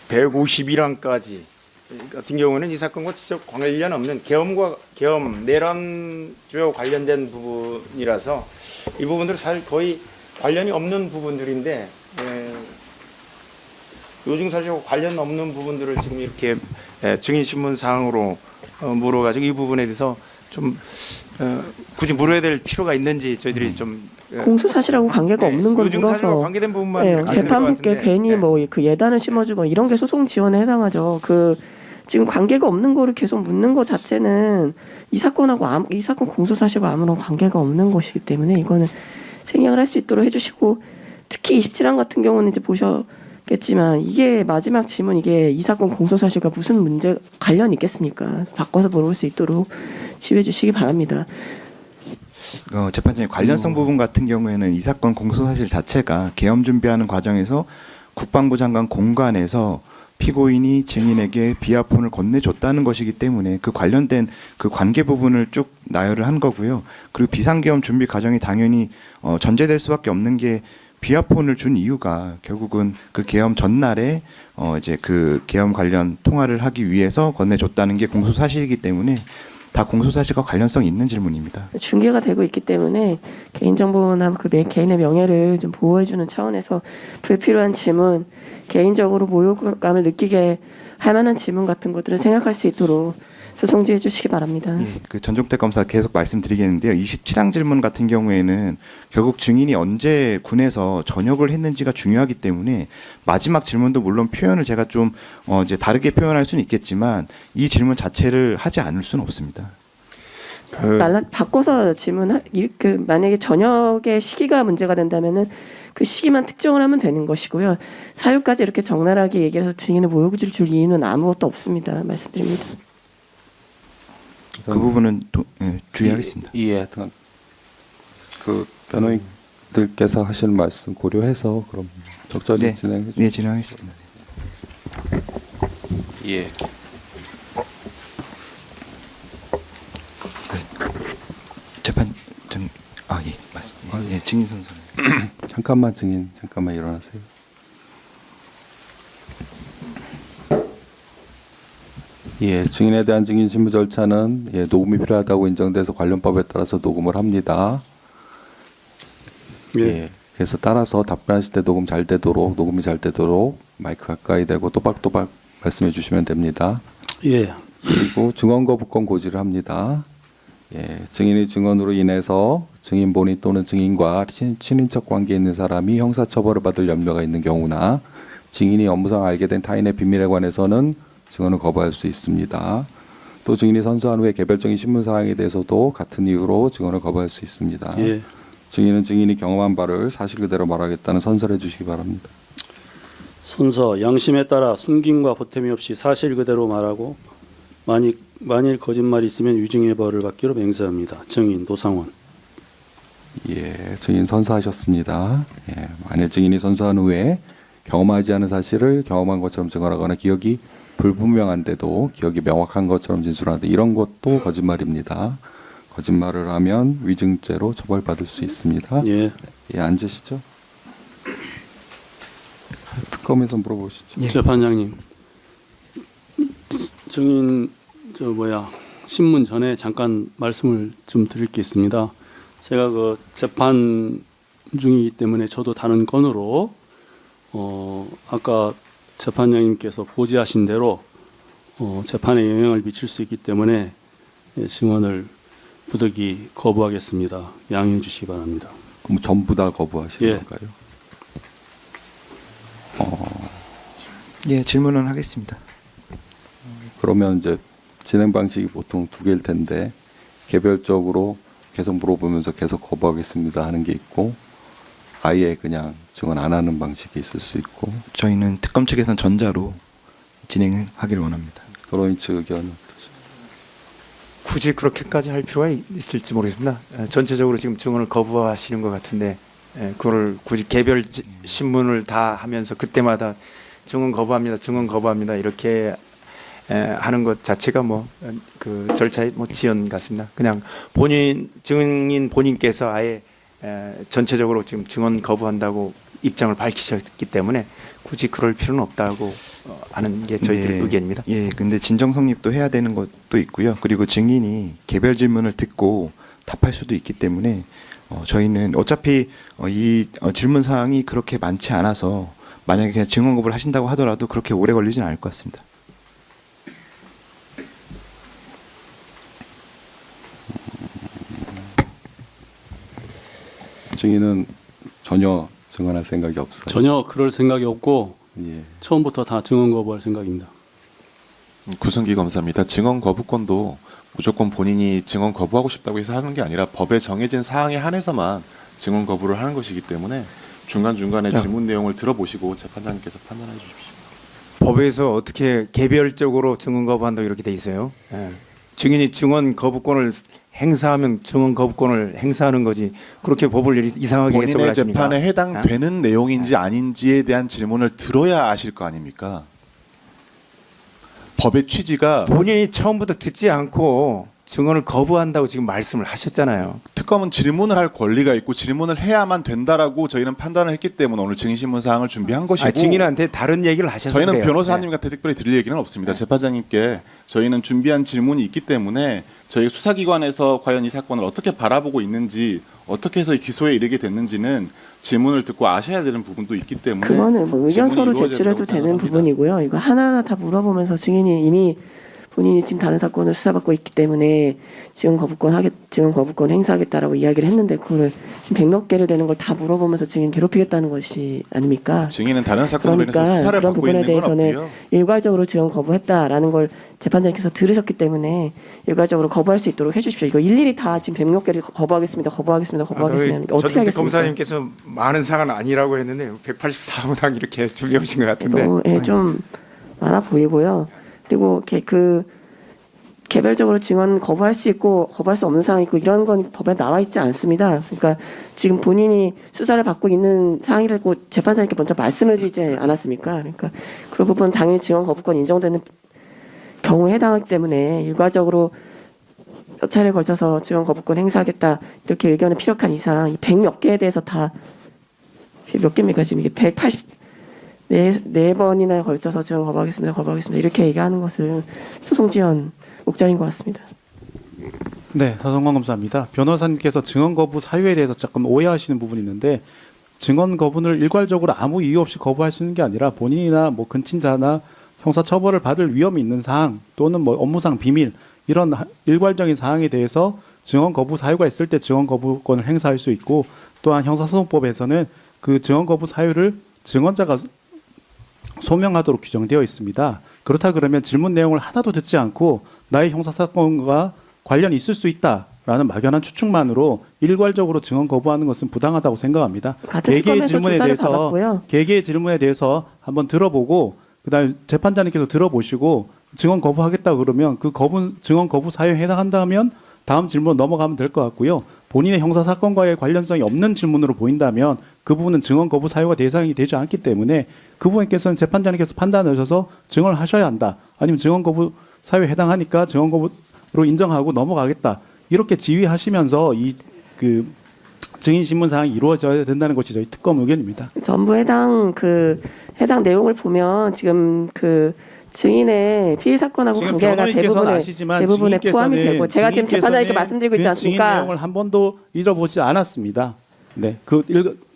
151항까지 같은 경우는 이 사건과 직접 관련 없는 계엄 내란죄와 관련된 부분이라서 이 부분들은 사실 거의 관련이 없는 부분들인데 요증사실과 관련 없는 부분들을 지금 이렇게 증인신문 사항으로 물어가지고 이 부분에 대해서 좀 굳이 물어야 될 필요가 있는지 저희들이 좀 공소사실하고 관계가 없는 걸 요증사실과 물어서 관계된 부분만 재판부께 괜히 뭐 그 예단을 심어주고 이런 게 소송 지원에 해당하죠. 지금 관계가 없는 거를 계속 묻는 것 자체는 이 사건 공소사실과 아무런 관계가 없는 것이기 때문에 이거는 생략을 할 수 있도록 해주시고 특히 27항 같은 경우는 이제 보셨겠지만 이게 마지막 질문 이게 이 사건 공소사실과 무슨 문제 관련이 있겠습니까? 바꿔서 물어볼 수 있도록 지휘해 주시기 바랍니다. 재판장님 관련성 부분 같은 경우에는 이 사건 공소사실 자체가 계엄 준비하는 과정에서 국방부 장관 공관에서 피고인이 증인에게 비아폰을 건네줬다는 것이기 때문에 그 관련된 그 관계 부분을 쭉 나열을 한 거고요. 그리고 비상계엄 준비 과정이 당연히 전제될 수밖에 없는 게 비아폰을 준 이유가 결국은 그 계엄 전날에 이제 그 계엄 관련 통화를 하기 위해서 건네줬다는 게 공소사실이기 때문에 다 공소사실과 관련성이 있는 질문입니다. 중계가 되고 있기 때문에 개인정보나 그 개인의 명예를 좀 보호해주는 차원에서 불필요한 질문, 개인적으로 모욕감을 느끼게 할 만한 질문 같은 것들을 생각할 수 있도록 소송지해 주시기 바랍니다. 그 전종택 검사 계속 말씀드리겠는데요. 27항 질문 같은 경우에는 결국 증인이 언제 군에서 전역을 했는지가 중요하기 때문에 마지막 질문도 물론 표현을 제가 좀 이제 다르게 표현할 수는 있겠지만 이 질문 자체를 하지 않을 수는 없습니다. 바꿔서 만약에 전역의 시기가 문제가 된다면은 그 시기만 특정을 하면 되는 것이고요. 사유까지 이렇게 적나라하게 얘기해서 증인의 모욕을 줄 이유는 아무것도 없습니다. 말씀드립니다. 그 부분은 또 주의하겠습니다. 하여튼 그 변호인들께서 하실 말씀 고려해서 그럼 적절히 네, 진행해 주시죠. 네, 진행하겠습니다. 예. 재판 예, 맞습니다. 예, 증인 선서. 잠깐만 증인 잠깐만 일어나세요. 예, 증인에 대한 증인 신문 절차는 녹음이 필요하다고 인정돼서 관련 법에 따라서 녹음을 합니다. 예. 그래서 따라서 답변하실 때 녹음이 잘 되도록 마이크 가까이 대고 또박또박 말씀해 주시면 됩니다. 예. 그리고 증언 거부권 고지를 합니다. 예, 증인의 증언으로 인해서 증인 본인 또는 증인과 친인척 관계에 있는 사람이 형사처벌을 받을 염려가 있는 경우나 증인이 업무상 알게 된 타인의 비밀에 관해서는 증언을 거부할 수 있습니다. 또 증인이 선서한 후에 개별적인 신문 사항에 대해서도 같은 이유로 증언을 거부할 수 있습니다. 예. 증인은 증인이 경험한 바를 사실 그대로 말하겠다는 선서를 해주시기 바랍니다. 선서 양심에 따라 숨김과 보탬이 없이 사실 그대로 말하고 만일 거짓말이 있으면 위증의 벌을 받기로 맹세합니다. 증인 노상원. 예, 증인 선서하셨습니다. 예, 만일 증인이 선서한 후에 경험하지 않은 사실을 경험한 것처럼 증언하거나 기억이 불분명한데도 기억이 명확한 것처럼 진술하는데 이런 것도 거짓말입니다. 거짓말을 하면 위증죄로 처벌받을 수 있습니다. 예. 예, 앉으시죠. 특검에서 물어보시죠. 재판장님. 증인 신문 전에 잠깐 말씀을 좀 드릴 게 있습니다. 제가 그 재판 중이기 때문에 저도 다른 건으로 아까 재판장님께서 고지하신 대로 재판에 영향을 미칠 수 있기 때문에 증언을 부득이 거부하겠습니다. 양해해 주시기 바랍니다. 그럼 전부 다 거부하시는 예. 건가요? 예, 질문은 하겠습니다. 그러면 이제 진행 방식이 보통 두 개일 텐데 개별적으로 계속 물어보면서 계속 거부하겠습니다 하는 게 있고 아예 그냥 증언 안 하는 방식이 있을 수 있고 저희는 특검 측에서는 전자로 진행하기를 원합니다. 변호인 측 의견은 굳이 그렇게까지 할 필요가 있을지 모르겠습니다. 전체적으로 지금 증언을 거부하시는 것 같은데 그걸 굳이 개별 신문을 다 하면서 그때마다 증언 거부합니다 이렇게 하는 것 자체가 그 절차의 지연 같습니다. 그냥 증인 본인께서 아예 전체적으로 지금 증언 거부한다고 입장을 밝히셨기 때문에 굳이 그럴 필요는 없다고 하는 게 저희들의 의견입니다. 예, 근데 진정 성립도 해야 되는 것도 있고요. 그리고 증인이 개별 질문을 듣고 답할 수도 있기 때문에 저희는 어차피 이 질문 사항이 그렇게 많지 않아서 만약에 그냥 증언 거부를 하신다고 하더라도 그렇게 오래 걸리진 않을 것 같습니다. 증인은 전혀 증언할 생각이 없어요. 전혀 그럴 생각이 없고 예. 처음부터 다 증언 거부할 생각입니다. 구승기 검사입니다. 증언 거부권도 무조건 본인이 증언 거부하고 싶다고 해서 하는 게 아니라 법에 정해진 사항에 한해서만 증언 거부를 하는 것이기 때문에 중간중간에 질문 내용을 들어보시고 재판장님께서 판단해 주십시오. 법에서 어떻게 개별적으로 증언 거부한다고 이렇게 돼 있어요. 증인이 증언 거부권을 행사하면 증언 거부권을 행사하는 거지 그렇게 법을 이상하게 해석을 본인의 하십니까? 재판에 해당되는 내용인지 아닌지에 대한 질문을 들어야 아실 거 아닙니까? 법의 취지가 본인이 처음부터 듣지 않고 증언을 거부한다고 지금 말씀을 하셨잖아요. 특검은 질문을 할 권리가 있고 질문을 해야만 된다라고 저희는 판단을 했기 때문에 오늘 증인신문 사항을 준비한 것이고 증인한테 다른 얘기를 하셔서 저희는 그래요. 변호사님한테 특별히 드릴 얘기는 없습니다. 재판장님께 저희는 준비한 질문이 있기 때문에 저희 수사기관에서 과연 이 사건을 어떻게 바라보고 있는지 어떻게 해서 기소에 이르게 됐는지는 질문을 듣고 아셔야 되는 부분도 있기 때문에 그거는 의견서로 질문이 제출해도 이루어져야 되는 된다고 생각합니다. 부분이고요. 이거 하나하나 다 물어보면서 증인이 이미 본인이 지금 다른 사건을 수사받고 있기 때문에 증언 거부권 행사하겠다라고 이야기를 했는데 그거를 지금 100몇 개를 되는 걸 다 물어보면서 증인 괴롭히겠다는 것이 아닙니까? 증인은 다른 사건으로 인해서 그러니까 수사를 그런 받고 부분에 있는 건 대해서는 없고요. 일괄적으로 증언 거부했다라는 걸 재판장님께서 들으셨기 때문에 일괄적으로 거부할 수 있도록 해주십시오. 이거 일일이 다 지금 100몇 개를 거부하겠습니다. 어떻게 하겠습니까? 검사님께서 많은 사안은 아니라고 했는데 184문항 이렇게 준비하신 것 같은데. 좀 많아 보이고요. 그리고 그 개별적으로 증언 거부할 수 있고 거부할 수 없는 사항이 있고 이런 건 법에 나와 있지 않습니다. 그러니까 지금 본인이 수사를 받고 있는 사항이라고 재판장님께 먼저 말씀을 드리지 않았습니까? 그러니까 그런 부분 당연히 증언 거부권 인정되는 경우에 해당하기 때문에 일괄적으로 몇 차례에 걸쳐서 증언 거부권 행사하겠다 이렇게 의견을 피력한 이상 이 100몇 개에 대해서 다 몇 개입니까? 지금 이게 184번이나 걸쳐서 증언 거부하겠습니다 이렇게 얘기하는 것은 소송 지연 목적인 것 같습니다. 네, 서성광 검사입니다. 변호사님께서 증언 거부 사유에 대해서 조금 오해하시는 부분이 있는데 증언 거부를 일괄적으로 아무 이유 없이 거부할 수 있는 게 아니라 본인이나 뭐 근친자나 형사 처벌을 받을 위험이 있는 사항 또는 뭐 업무상 비밀 이런 일괄적인 사항에 대해서 증언 거부 사유가 있을 때 증언 거부권을 행사할 수 있고 또한 형사소송법에서는 그 증언 거부 사유를 증언자가 소명하도록 규정되어 있습니다. 그렇다 그러면 질문 내용을 하나도 듣지 않고 나의 형사사건과 관련이 있을 수 있다라는 막연한 추측만으로 일괄적으로 증언 거부하는 것은 부당하다고 생각합니다. 개개의 질문에 대해서 한번 들어보고 그다음에 재판장님께서 들어보시고 증언 거부하겠다 그러면 그 증언 거부 사유에 해당한다면 다음 질문 넘어가면 될 것 같고요. 본인의 형사사건과의 관련성이 없는 질문으로 보인다면 그 부분은 증언 거부 사유가 대상이 되지 않기 때문에 그 부분께서는 재판장님께서 판단하셔서 증언을 하셔야 한다. 아니면 증언 거부 사유에 해당하니까 증언 거부로 인정하고 넘어가겠다. 이렇게 지휘하시면서 그 증인 신문 사항이 이루어져야 된다는 것이 저희 특검 의견입니다. 전부 해당 내용을 보면 지금 그 증인의 피의 사건하고 관계가 대부분에 포함이 되고 제가 지금 재판장님께 말씀드리고 있지 않습니까? 증인 내용을 한 번도 읽어보지 않았습니다. 네,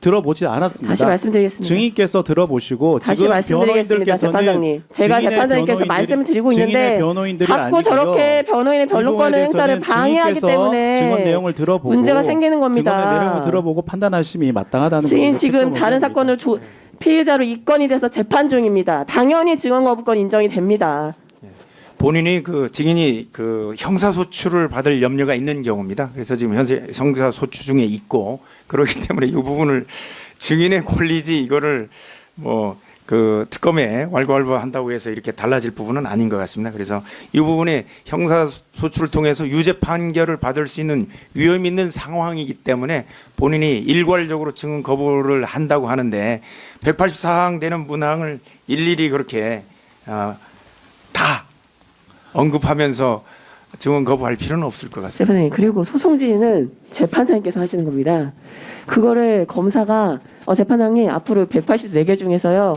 들어보지 않았습니다. 다시 말씀드리겠습니다. 증인께서 들어보시고 다시 말씀드리겠습니다, 재판장님. 제가 재판장님께서 말씀을 드리고 있는데 자꾸 저렇게 변호인의 변론권 행사를 방해하기 때문에 증언 내용을 들어보고 문제가 생기는 겁니다. 증언의 내용을 들어보고 판단하심이 마땅하다는 증인 지금 다른 사건을 피해자로 입건이 돼서 재판 중입니다. 당연히 증언 거부권 인정이 됩니다. 본인이 증인이 형사소추를 받을 염려가 있는 경우입니다. 그래서 지금 현재 형사소추 중에 있고 그렇기 때문에 이 부분을 증인의 권리지 이거를 특검에 왈가왈부한다고 해서 이렇게 달라질 부분은 아닌 것 같습니다. 그래서 이 부분에 형사소추를 통해서 유죄 판결을 받을 수 있는 위험이 있는 상황이기 때문에 본인이 일괄적으로 증언 거부를 한다고 하는데 184항 되는 문항을 일일이 그렇게 다 언급하면서 증언 거부할 필요는 없을 것 같습니다. 재판장님, 그리고 소송지휘는 재판장님께서 하시는 겁니다. 그거를 검사가 재판장님 앞으로 184개 중에서요.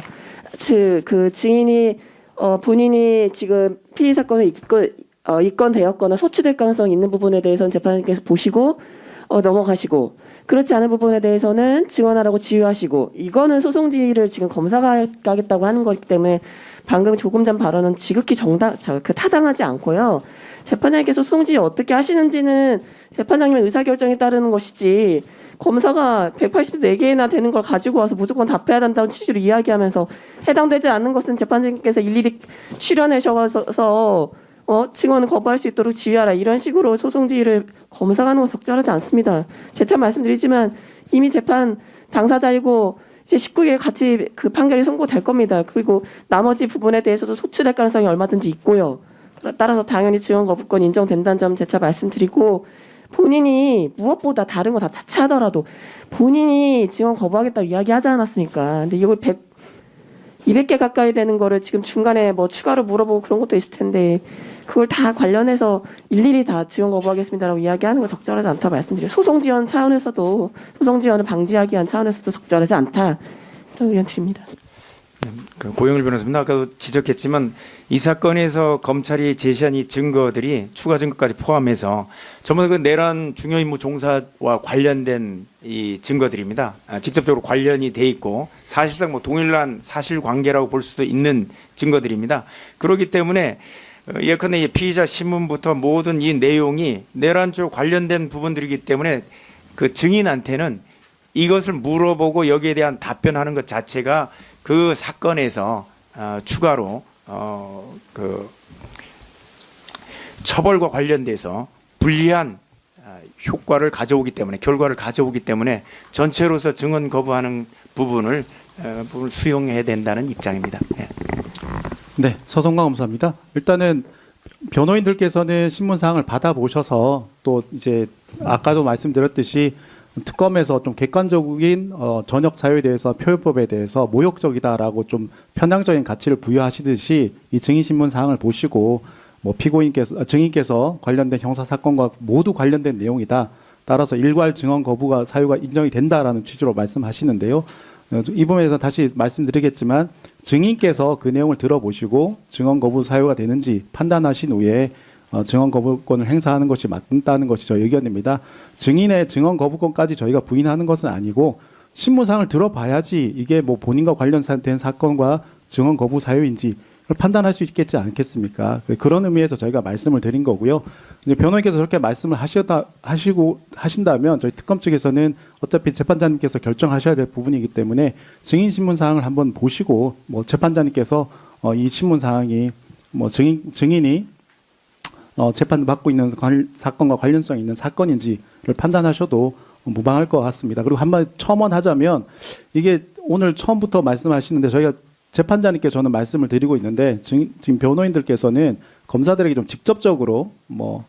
그 증인이 본인이 지금 피의 사건을 입건되었거나 소추될 가능성이 있는 부분에 대해서는 재판장님께서 보시고 넘어가시고 그렇지 않은 부분에 대해서는 증언하라고 지휘하시고 이거는 소송지휘를 지금 검사가 하겠다고 하는 거기 때문에 방금 조금 전 발언은 지극히 타당하지 않고요. 재판장님께서 소송지휘 어떻게 하시는지는 재판장님의 의사결정에 따르는 것이지 검사가 184개나 되는 걸 가지고 와서 무조건 답해야 한다는 취지로 이야기하면서 해당되지 않는 것은 재판장님께서 일일이 출연하셔서 증언을 거부할 수 있도록 지휘하라 이런 식으로 소송지휘를 검사가 하는 건 적절하지 않습니다. 재차 말씀드리지만 이미 재판 당사자이고 이제 19일 같이 그 판결이 선고될 겁니다. 그리고 나머지 부분에 대해서도 소추될 가능성이 얼마든지 있고요. 따라서 당연히 증언 거부권 인정된다는 점 재차 말씀드리고 본인이 무엇보다 다른 거 다 차치하더라도 본인이 증언 거부하겠다고 이야기하지 않았습니까? 근데 이걸 200개 가까이 되는 거를 지금 중간에 추가로 물어보고 그런 것도 있을 텐데 그걸 다 관련해서 일일이 다 증언 거부하겠습니다라고 이야기하는 건 적절하지 않다고 말씀드려요. 소송 지연 차원에서도 소송 지연을 방지하기 위한 차원에서도 적절하지 않다 이런 의견 드립니다. 고영일 변호사님 아까도 지적했지만 이 사건에서 검찰이 제시한 이 증거들이 추가 증거까지 포함해서 전부 다 내란 중요임무 종사와 관련된 이 증거들입니다. 직접적으로 관련이 돼 있고 사실상 동일한 사실관계라고 볼 수도 있는 증거들입니다. 그렇기 때문에 예컨대 피의자 신문부터 모든 이 내용이 내란 쪽 관련된 부분들이기 때문에 그 증인한테는 이것을 물어보고 여기에 대한 답변하는 것 자체가 그 사건에서 추가로 그 처벌과 관련돼서 불리한 효과를 가져오기 때문에 결과를 가져오기 때문에 전체로서 증언 거부하는 부분을 수용해야 된다는 입장입니다. 네, 서성광 검사입니다. 일단은 변호인들께서는 신문 사항을 받아보셔서 또 이제 아까도 말씀드렸듯이 특검에서 좀 객관적인 전역 사유에 대해서 표현법에 대해서 모욕적이다라고 좀 편향적인 가치를 부여하시듯이 이 증인 신문 사항을 보시고 뭐 증인께서 관련된 형사 사건과 모두 관련된 내용이다. 따라서 일괄 증언 거부가 사유가 인정이 된다라는 취지로 말씀하시는데요. 이 부분에서 다시 말씀드리겠지만 증인께서 그 내용을 들어보시고 증언 거부 사유가 되는지 판단하신 후에 증언 거부권을 행사하는 것이 맞다는 것이 저희 의견입니다. 증인의 증언 거부권까지 저희가 부인하는 것은 아니고 신문상을 들어봐야지 이게 뭐 본인과 관련된 사건과 증언 거부 사유인지 판단할 수 있겠지 않겠습니까? 그런 의미에서 저희가 말씀을 드린 거고요. 이제 변호인께서 저렇게 말씀을 하신다면 저희 특검 측에서는 어차피 재판장님께서 결정하셔야 될 부분이기 때문에 증인 신문 사항을 한번 보시고 뭐 재판장님께서 이 신문 사항이 뭐 증인이 재판받고 있는 사건과 관련성 있는 사건인지를 판단하셔도 무방할 것 같습니다. 그리고 한마디 첨언하자면 이게 오늘 처음부터 말씀하시는데 저희가 재판장님께 저는 말씀을 드리고 있는데 지금 변호인들께서는 검사들에게 좀 직접적으로 뭐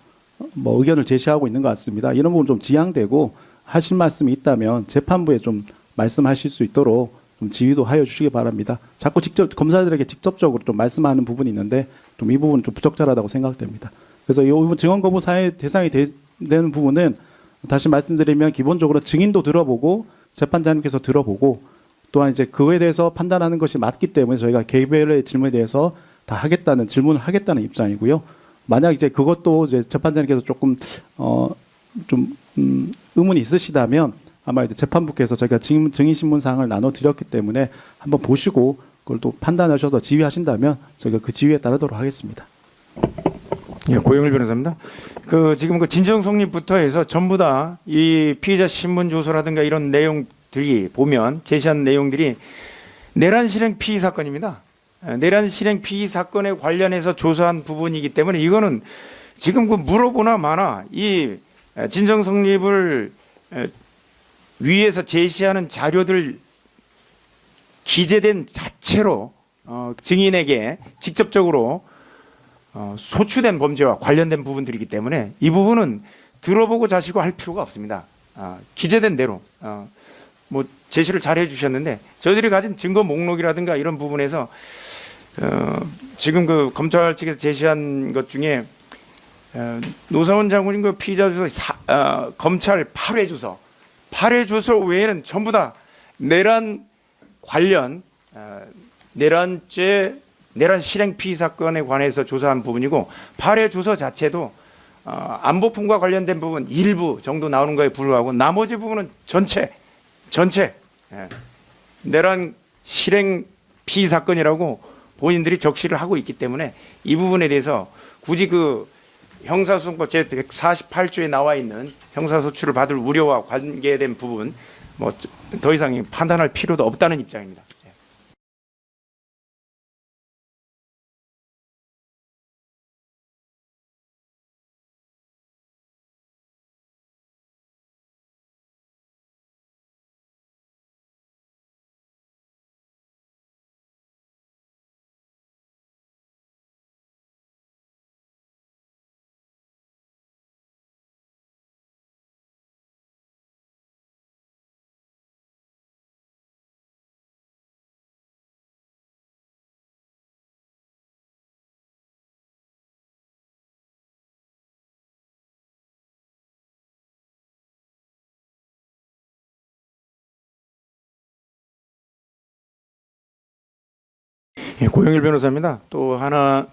의견을 제시하고 있는 것 같습니다. 이런 부분 좀 지양되고 하실 말씀이 있다면 재판부에 좀 말씀하실 수 있도록 좀 지휘도 하여 주시기 바랍니다. 자꾸 직접 검사들에게 직접적으로 좀 말씀하는 부분이 있는데 좀 이 부분은 좀 부적절하다고 생각됩니다. 그래서 이 증언 거부 사유 대상이 되는 부분은 다시 말씀드리면 기본적으로 증인도 들어보고 재판장님께서 들어보고 또한 이제 그거에 대해서 판단하는 것이 맞기 때문에 저희가 개별의 질문에 대해서 다 하겠다는 질문을 하겠다는 입장이고요. 만약 이제 그것도 이제 재판장님께서 조금 의문이 있으시다면 아마 이제 재판부께서 저희가 증인 신문 사항을 나눠 드렸기 때문에 한번 보시고 그걸 또 판단하셔서 지휘하신다면 저희가 그 지휘에 따르도록 하겠습니다. 예, 고영일 변호사입니다. 지금 진정성립부터 해서 전부 다 이 피의자 신문 조서라든가 이런 내용들이 보면 제시한 내용들이 내란 실행 피의 사건입니다. 내란 실행 피의 사건에 관련해서 조사한 부분이기 때문에 이거는 지금 물어보나 마나 이 진정성립을 위에서 제시하는 자료들 기재된 자체로 증인에게 직접적으로 소추된 범죄와 관련된 부분들이기 때문에 이 부분은 들어보고 자시고 할 필요가 없습니다. 기재된 대로 뭐 제시를 잘 해주셨는데 저희들이 가진 증거 목록이라든가 이런 부분에서 지금 검찰 측에서 제시한 것 중에 노사원 장군님 피의자 주소 검찰 8회 주소 8회 주소 외에는 전부 다 내란 관련 내란 실행 피의 사건에 관해서 조사한 부분이고 8회 주소 자체도 안보품과 관련된 부분 일부 정도 나오는 거에 불과하고 나머지 부분은 전체 내란 실행 피의 사건이라고 본인들이 적시를 하고 있기 때문에 이 부분에 대해서 굳이 형사소송법 제148조에 나와 있는 형사소추를 받을 우려와 관계된 부분 뭐 더 이상 판단할 필요도 없다는 입장입니다. 예, 고영일 변호사입니다. 또 하나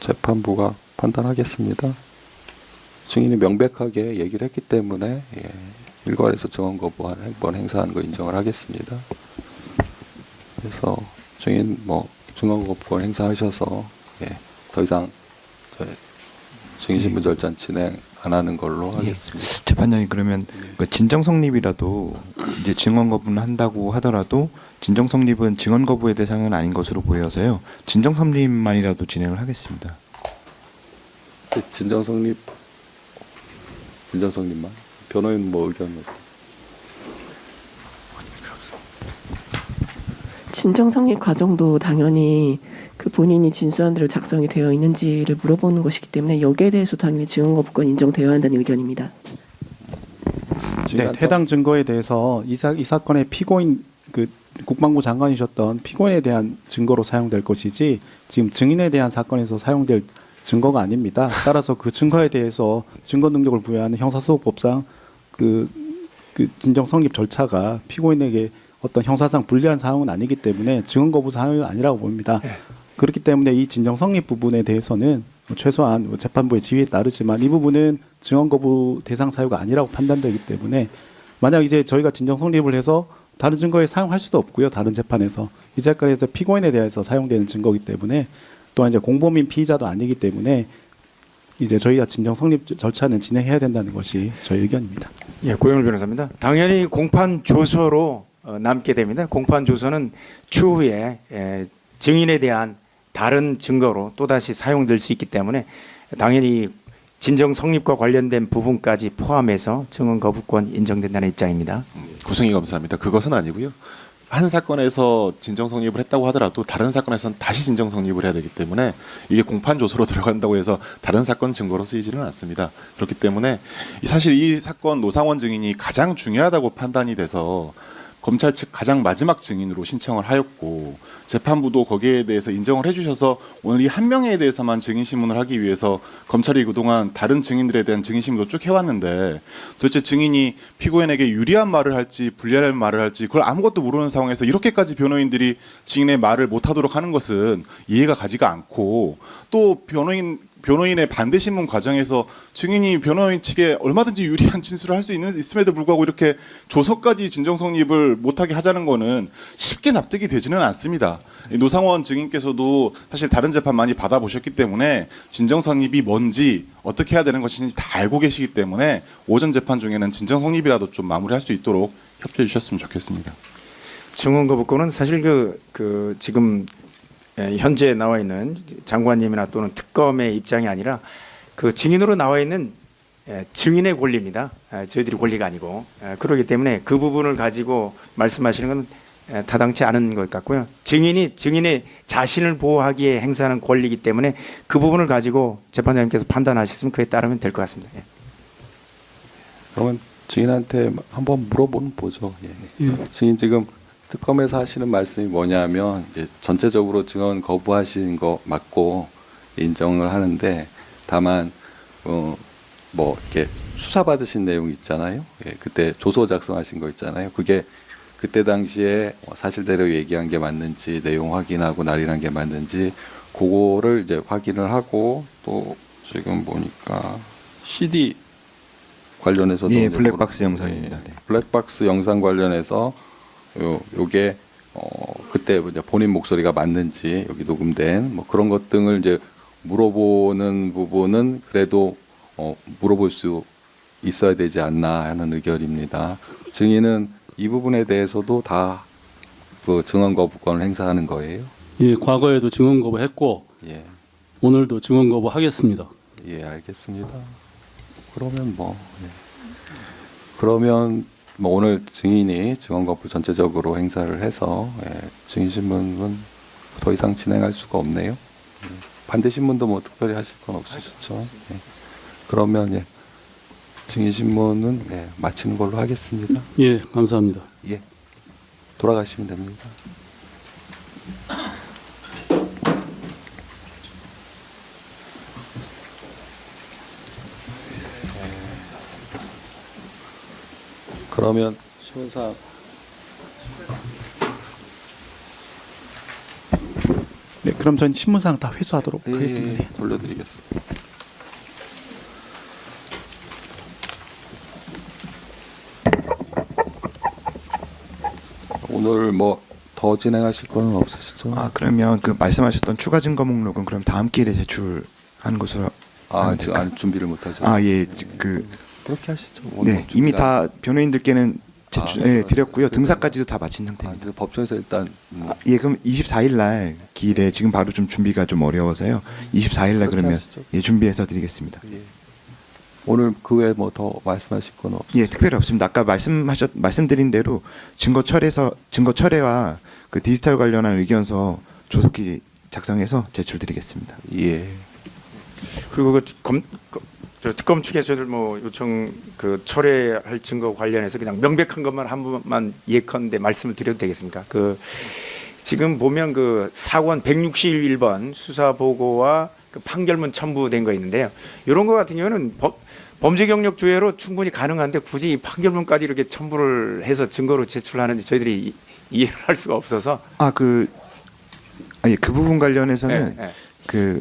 재판부가 판단하겠습니다. 증인이 명백하게 얘기를 했기 때문에 일괄해서 증언 거부 번 행사하는 거 인정을 하겠습니다. 그래서 증인 증언 거부권 행사하셔서 더 이상 증인 신문 절차 진행 안 하는 걸로 하겠습니다. 재판장님 그러면 그 진정 성립이라도 이제 증언 거부는 한다고 하더라도 진정 성립은 증언 거부의 대상은 아닌 것으로 보여서요. 진정 성립만이라도 진행을 하겠습니다. 진정 성립만 변호인 의견 진정 성립 과정도 당연히 그 본인이 진술한 대로 작성이 되어 있는지를 물어보는 것이기 때문에 여기에 대해서 당연히 증언 거부권 인정되어야 한다는 의견입니다. 네, 해당 증거에 대해서 이 사건의 피고인 그 국방부 장관이셨던 피고인에 대한 증거로 사용될 것이지 지금 증인에 대한 사건에서 사용될 증거가 아닙니다. 따라서 그 증거에 대해서 증거 능력을 부여하는 형사소송법상 그 진정 성립 절차가 피고인에게 어떤 형사상 불리한 사항은 아니기 때문에 증언 거부 사항은 아니라고 봅니다. 그렇기 때문에 이 진정 성립 부분에 대해서는 최소한 재판부의 지휘에 따르지만 이 부분은 증언 거부 대상 사유가 아니라고 판단되기 때문에 만약 이제 저희가 진정 성립을 해서 다른 증거에 사용할 수도 없고요. 다른 재판에서 이 사건에서 피고인에 대해서 사용되는 증거이기 때문에 또한 이제 공범인 피의자도 아니기 때문에 이제 저희가 진정 성립 절차는 진행해야 된다는 것이 저희 의견입니다. 예, 고영일 변호사입니다. 당연히 공판 조서로 남게 됩니다. 공판 조서는 추후에 증인에 대한 다른 증거로 또다시 사용될 수 있기 때문에 당연히 진정 성립과 관련된 부분까지 포함해서 증언 거부권 인정된다는 입장입니다. 구승희 검사입니다. 그것은 아니고요. 한 사건에서 진정 성립을 했다고 하더라도 다른 사건에서는 다시 진정 성립을 해야 되기 때문에 이게 공판 조서로 들어간다고 해서 다른 사건 증거로 쓰이지는 않습니다. 그렇기 때문에 사실 이 사건 노상원 증인이 가장 중요하다고 판단이 돼서 검찰 측 가장 마지막 증인으로 신청을 하였고 재판부도 거기에 대해서 인정을 해주셔서 오늘 이 한 명에 대해서만 증인 신문을 하기 위해서 검찰이 그동안 다른 증인들에 대한 증인 신문도 쭉 해왔는데 도대체 증인이 피고인에게 유리한 말을 할지 불리한 말을 할지 그걸 아무것도 모르는 상황에서 이렇게까지 변호인들이 증인의 말을 못하도록 하는 것은 이해가 가지가 않고 또 변호인의 반대 신문 과정에서 증인이 변호인 측에 얼마든지 유리한 진술을 할 수 있음에도 불구하고 이렇게 조서까지 진정 성립을 못하게 하자는 거는 쉽게 납득이 되지는 않습니다. 노상원 증인께서도 사실 다른 재판 많이 받아보셨기 때문에 진정 성립이 뭔지 어떻게 해야 되는 것인지 다 알고 계시기 때문에 오전 재판 중에는 진정 성립이라도 좀 마무리할 수 있도록 협조해 주셨으면 좋겠습니다. 증언 거부권은 사실 지금 현재 나와 있는 장관님이나 또는 특검의 입장이 아니라 그 증인으로 나와 있는 증인의 권리입니다. 저희들이 권리가 아니고 그렇기 때문에 그 부분을 가지고 말씀하시는 건 타당치 않은 것 같고요. 증인이 증인의 자신을 보호하기에 행사하는 권리이기 때문에 그 부분을 가지고 재판장님께서 판단하셨으면 그에 따르면 될 것 같습니다. 그러면 증인한테 한번 물어보는 보죠. 증인 지금 특검에서 하시는 말씀이 뭐냐면 이제 전체적으로 증언 거부하신 거 맞고 인정을 하는데 다만 이렇게 수사 받으신 내용 있잖아요. 그때 조서 작성하신 거 있잖아요. 그게 그때 당시에 사실대로 얘기한 게 맞는지 내용 확인하고 날인한 게 맞는지 그거를 이제 확인을 하고 또 지금 보니까 CD 관련해서도 예, 블랙박스 영상입니다. 네. 블랙박스 영상 관련해서 요게 그때 이제 본인 목소리가 맞는지 여기 녹음된 그런 것 등을 이제 물어보는 부분은 그래도 물어볼 수 있어야 되지 않나 하는 의견입니다. 증인은 이 부분에 대해서도 다 그 증언 거부권을 행사하는 거예요. 예, 과거에도 증언 거부했고 예, 오늘도 증언 거부하겠습니다. 예, 알겠습니다. 그러면 그러면 오늘 증인이 증언 거부 전체적으로 행사를 해서 증인 신문은 더 이상 진행할 수가 없네요. 반대 신문도 특별히 하실 건 없으셨죠. 그러면 증인 신문은 마치는 걸로 하겠습니다. 예, 감사합니다. 예, 돌아가시면 됩니다. 그러면 신문상 네, 그럼 전 신문사항 다 회수하도록 예, 하겠습니다. 돌려드리겠습니다. 오늘 뭐 더 진행하실 건 없으시죠? 아, 그러면 그 말씀하셨던 추가 증거 목록은 그럼 다음 기일에 제출하는 것으로 하면 지금 될까요? 준비를 못 하죠. 예, 그 그렇게 하시죠. 오늘 네, 뭐 이미 준비가- 다 변호인들께는 네, 드렸고요. 그래도- 등사까지도 다 마친 상태입니다. 근데 법정에서 일단 예, 그럼 24일 날 기일에 지금 바로 좀 준비가 좀 어려워서요. 24일 날 그렇게 그러면 하시죠. 예, 준비해서 드리겠습니다. 예. 오늘 그 외에 뭐 더 말씀하실 건 없으시죠? 예, 특별히 없습니다. 아까 말씀드린 대로 증거 철회와 그 디지털 관련한 의견서 조속히 작성해서 제출드리겠습니다. 예. 그리고 저 특검 측에서들 뭐 요청 그 철회할 증거 관련해서 그냥 명백한 것만 한 번만 예컨대 말씀을 드려도 되겠습니까? 그 지금 보면 그 사건 161번 수사 보고와 그 판결문 첨부된 거 있는데요. 이런 거 같은 경우는 범죄 경력 조회로 충분히 가능한데 굳이 이 판결문까지 이렇게 첨부를 해서 증거로 제출하는데 저희들이 이해를 할 수가 없어서 그 부분 관련해서는 네, 네. 그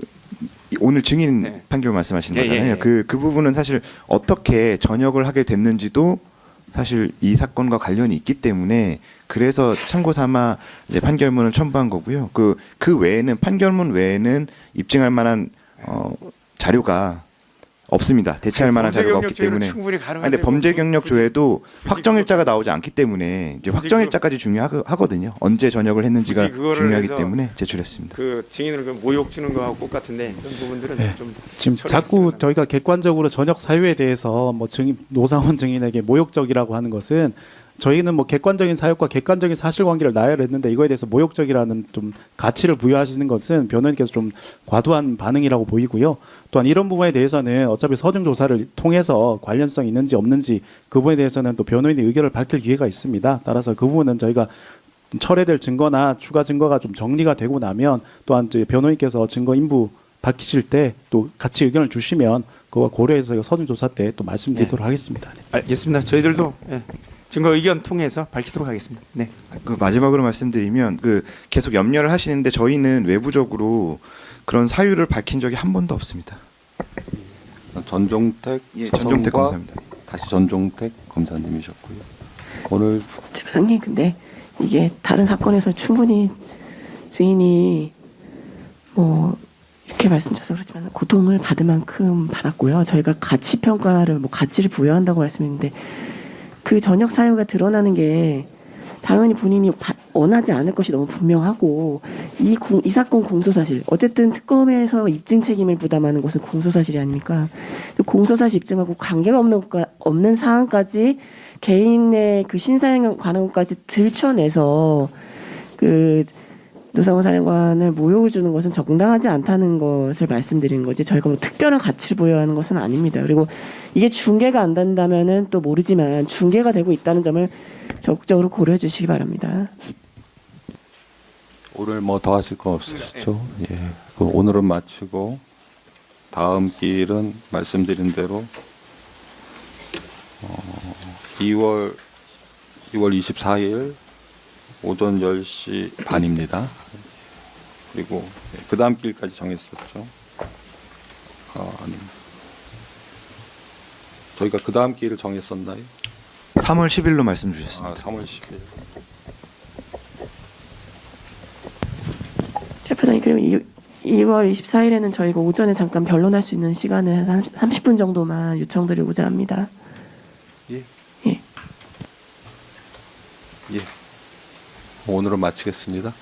오늘 증인 네. 판결 말씀하시는 예, 거잖아요. 예, 예. 그 부분은 사실 어떻게 전역을 하게 됐는지도 사실 이 사건과 관련이 있기 때문에 그래서 참고 삼아 이제 판결문을 첨부한 거고요. 그 외에는 판결문 외에는 입증할 만한 자료가 없습니다. 대체할 만한 자료가 없기 때문에. 충분히 가능한데 근데 범죄 경력 굳이 조회도 굳이 확정일자가 나오지 않기 때문에 이제 굳이 확정일자까지 중요하거든요. 언제 전역을 했는지가 굳이 그거를 중요하기 해서 때문에 제출했습니다. 그 증인을 그 모욕 주는 거하고 똑같은데 이런 부분들은 네. 좀 지금 자꾸 처리했으면 저희가 객관적으로 전역 사유에 대해서 뭐 노상원 증인에게 모욕적이라고 하는 것은 저희는 뭐 객관적인 사유과 객관적인 사실관계를 나열했는데 이거에 대해서 모욕적이라는 좀 가치를 부여하시는 것은 변호인께서 좀 과도한 반응이라고 보이고요. 또한 이런 부분에 대해서는 어차피 서중 조사를 통해서 관련성이 있는지 없는지 그 부분에 대해서는 또 변호인의 의견을 밝힐 기회가 있습니다. 따라서 그 부분은 저희가 철회될 증거나 추가 증거가 좀 정리가 되고 나면 또한 이제 변호인께서 증거 인부 밝히실 때 또 같이 의견을 주시면 그거 고려해서 서중 조사 때 또 말씀드리도록 하겠습니다. 네. 알겠습니다. 저희들도 증거 의견 통해서 밝히도록 하겠습니다. 네. 그 마지막으로 말씀드리면 그 계속 염려를 하시는데 저희는 외부적으로 그런 사유를 밝힌 적이 한 번도 없습니다. 전종택, 전종택 서성과 검사입니다. 다시 전종택 검사님이셨고요. 오늘 대표님, 근데 이게 다른 사건에서 충분히 증인이 뭐 이렇게 말씀주셔서 그렇지만 고통을 받을 만큼 받았고요. 저희가 가치 평가를 뭐 가치를 부여한다고 말씀했는데 그 전역 사유가 드러나는 게 당연히 본인이 원하지 않을 것이 너무 분명하고 이 사건 공소사실 어쨌든 특검에서 입증 책임을 부담하는 것은 공소사실이 아닙니까? 공소사실 입증하고 관계가 없는 사안까지 개인의 그 신사에 관한 것까지 들춰내서 그 노상원 사령관을 모욕을 주는 것은 정당하지 않다는 것을 말씀드리는 거지 저희가 뭐 특별한 가치를 부여하는 것은 아닙니다. 그리고 이게 중계가 안 된다면은 또 모르지만 중계가 되고 있다는 점을 적극적으로 고려해 주시기 바랍니다. 오늘 뭐 더 하실 건 없으시죠? 예. 그럼 오늘은 마치고 다음 기일은 말씀드린 대로 2월 24일 오전 10시 반입니다. 그리고 그 다음 기일까지 정했었죠. 아닙니다. 저희가 그 다음 기일을 정했었나요? 3월 10일로 말씀 주셨습니다. 3월 10일. 대표님, 그럼 2월 24일에는 저희가 오전에 잠깐 변론할 수 있는 시간을 한 30분 정도만 요청드리고자 합니다. 예. 예. 예. 오늘은 마치겠습니다.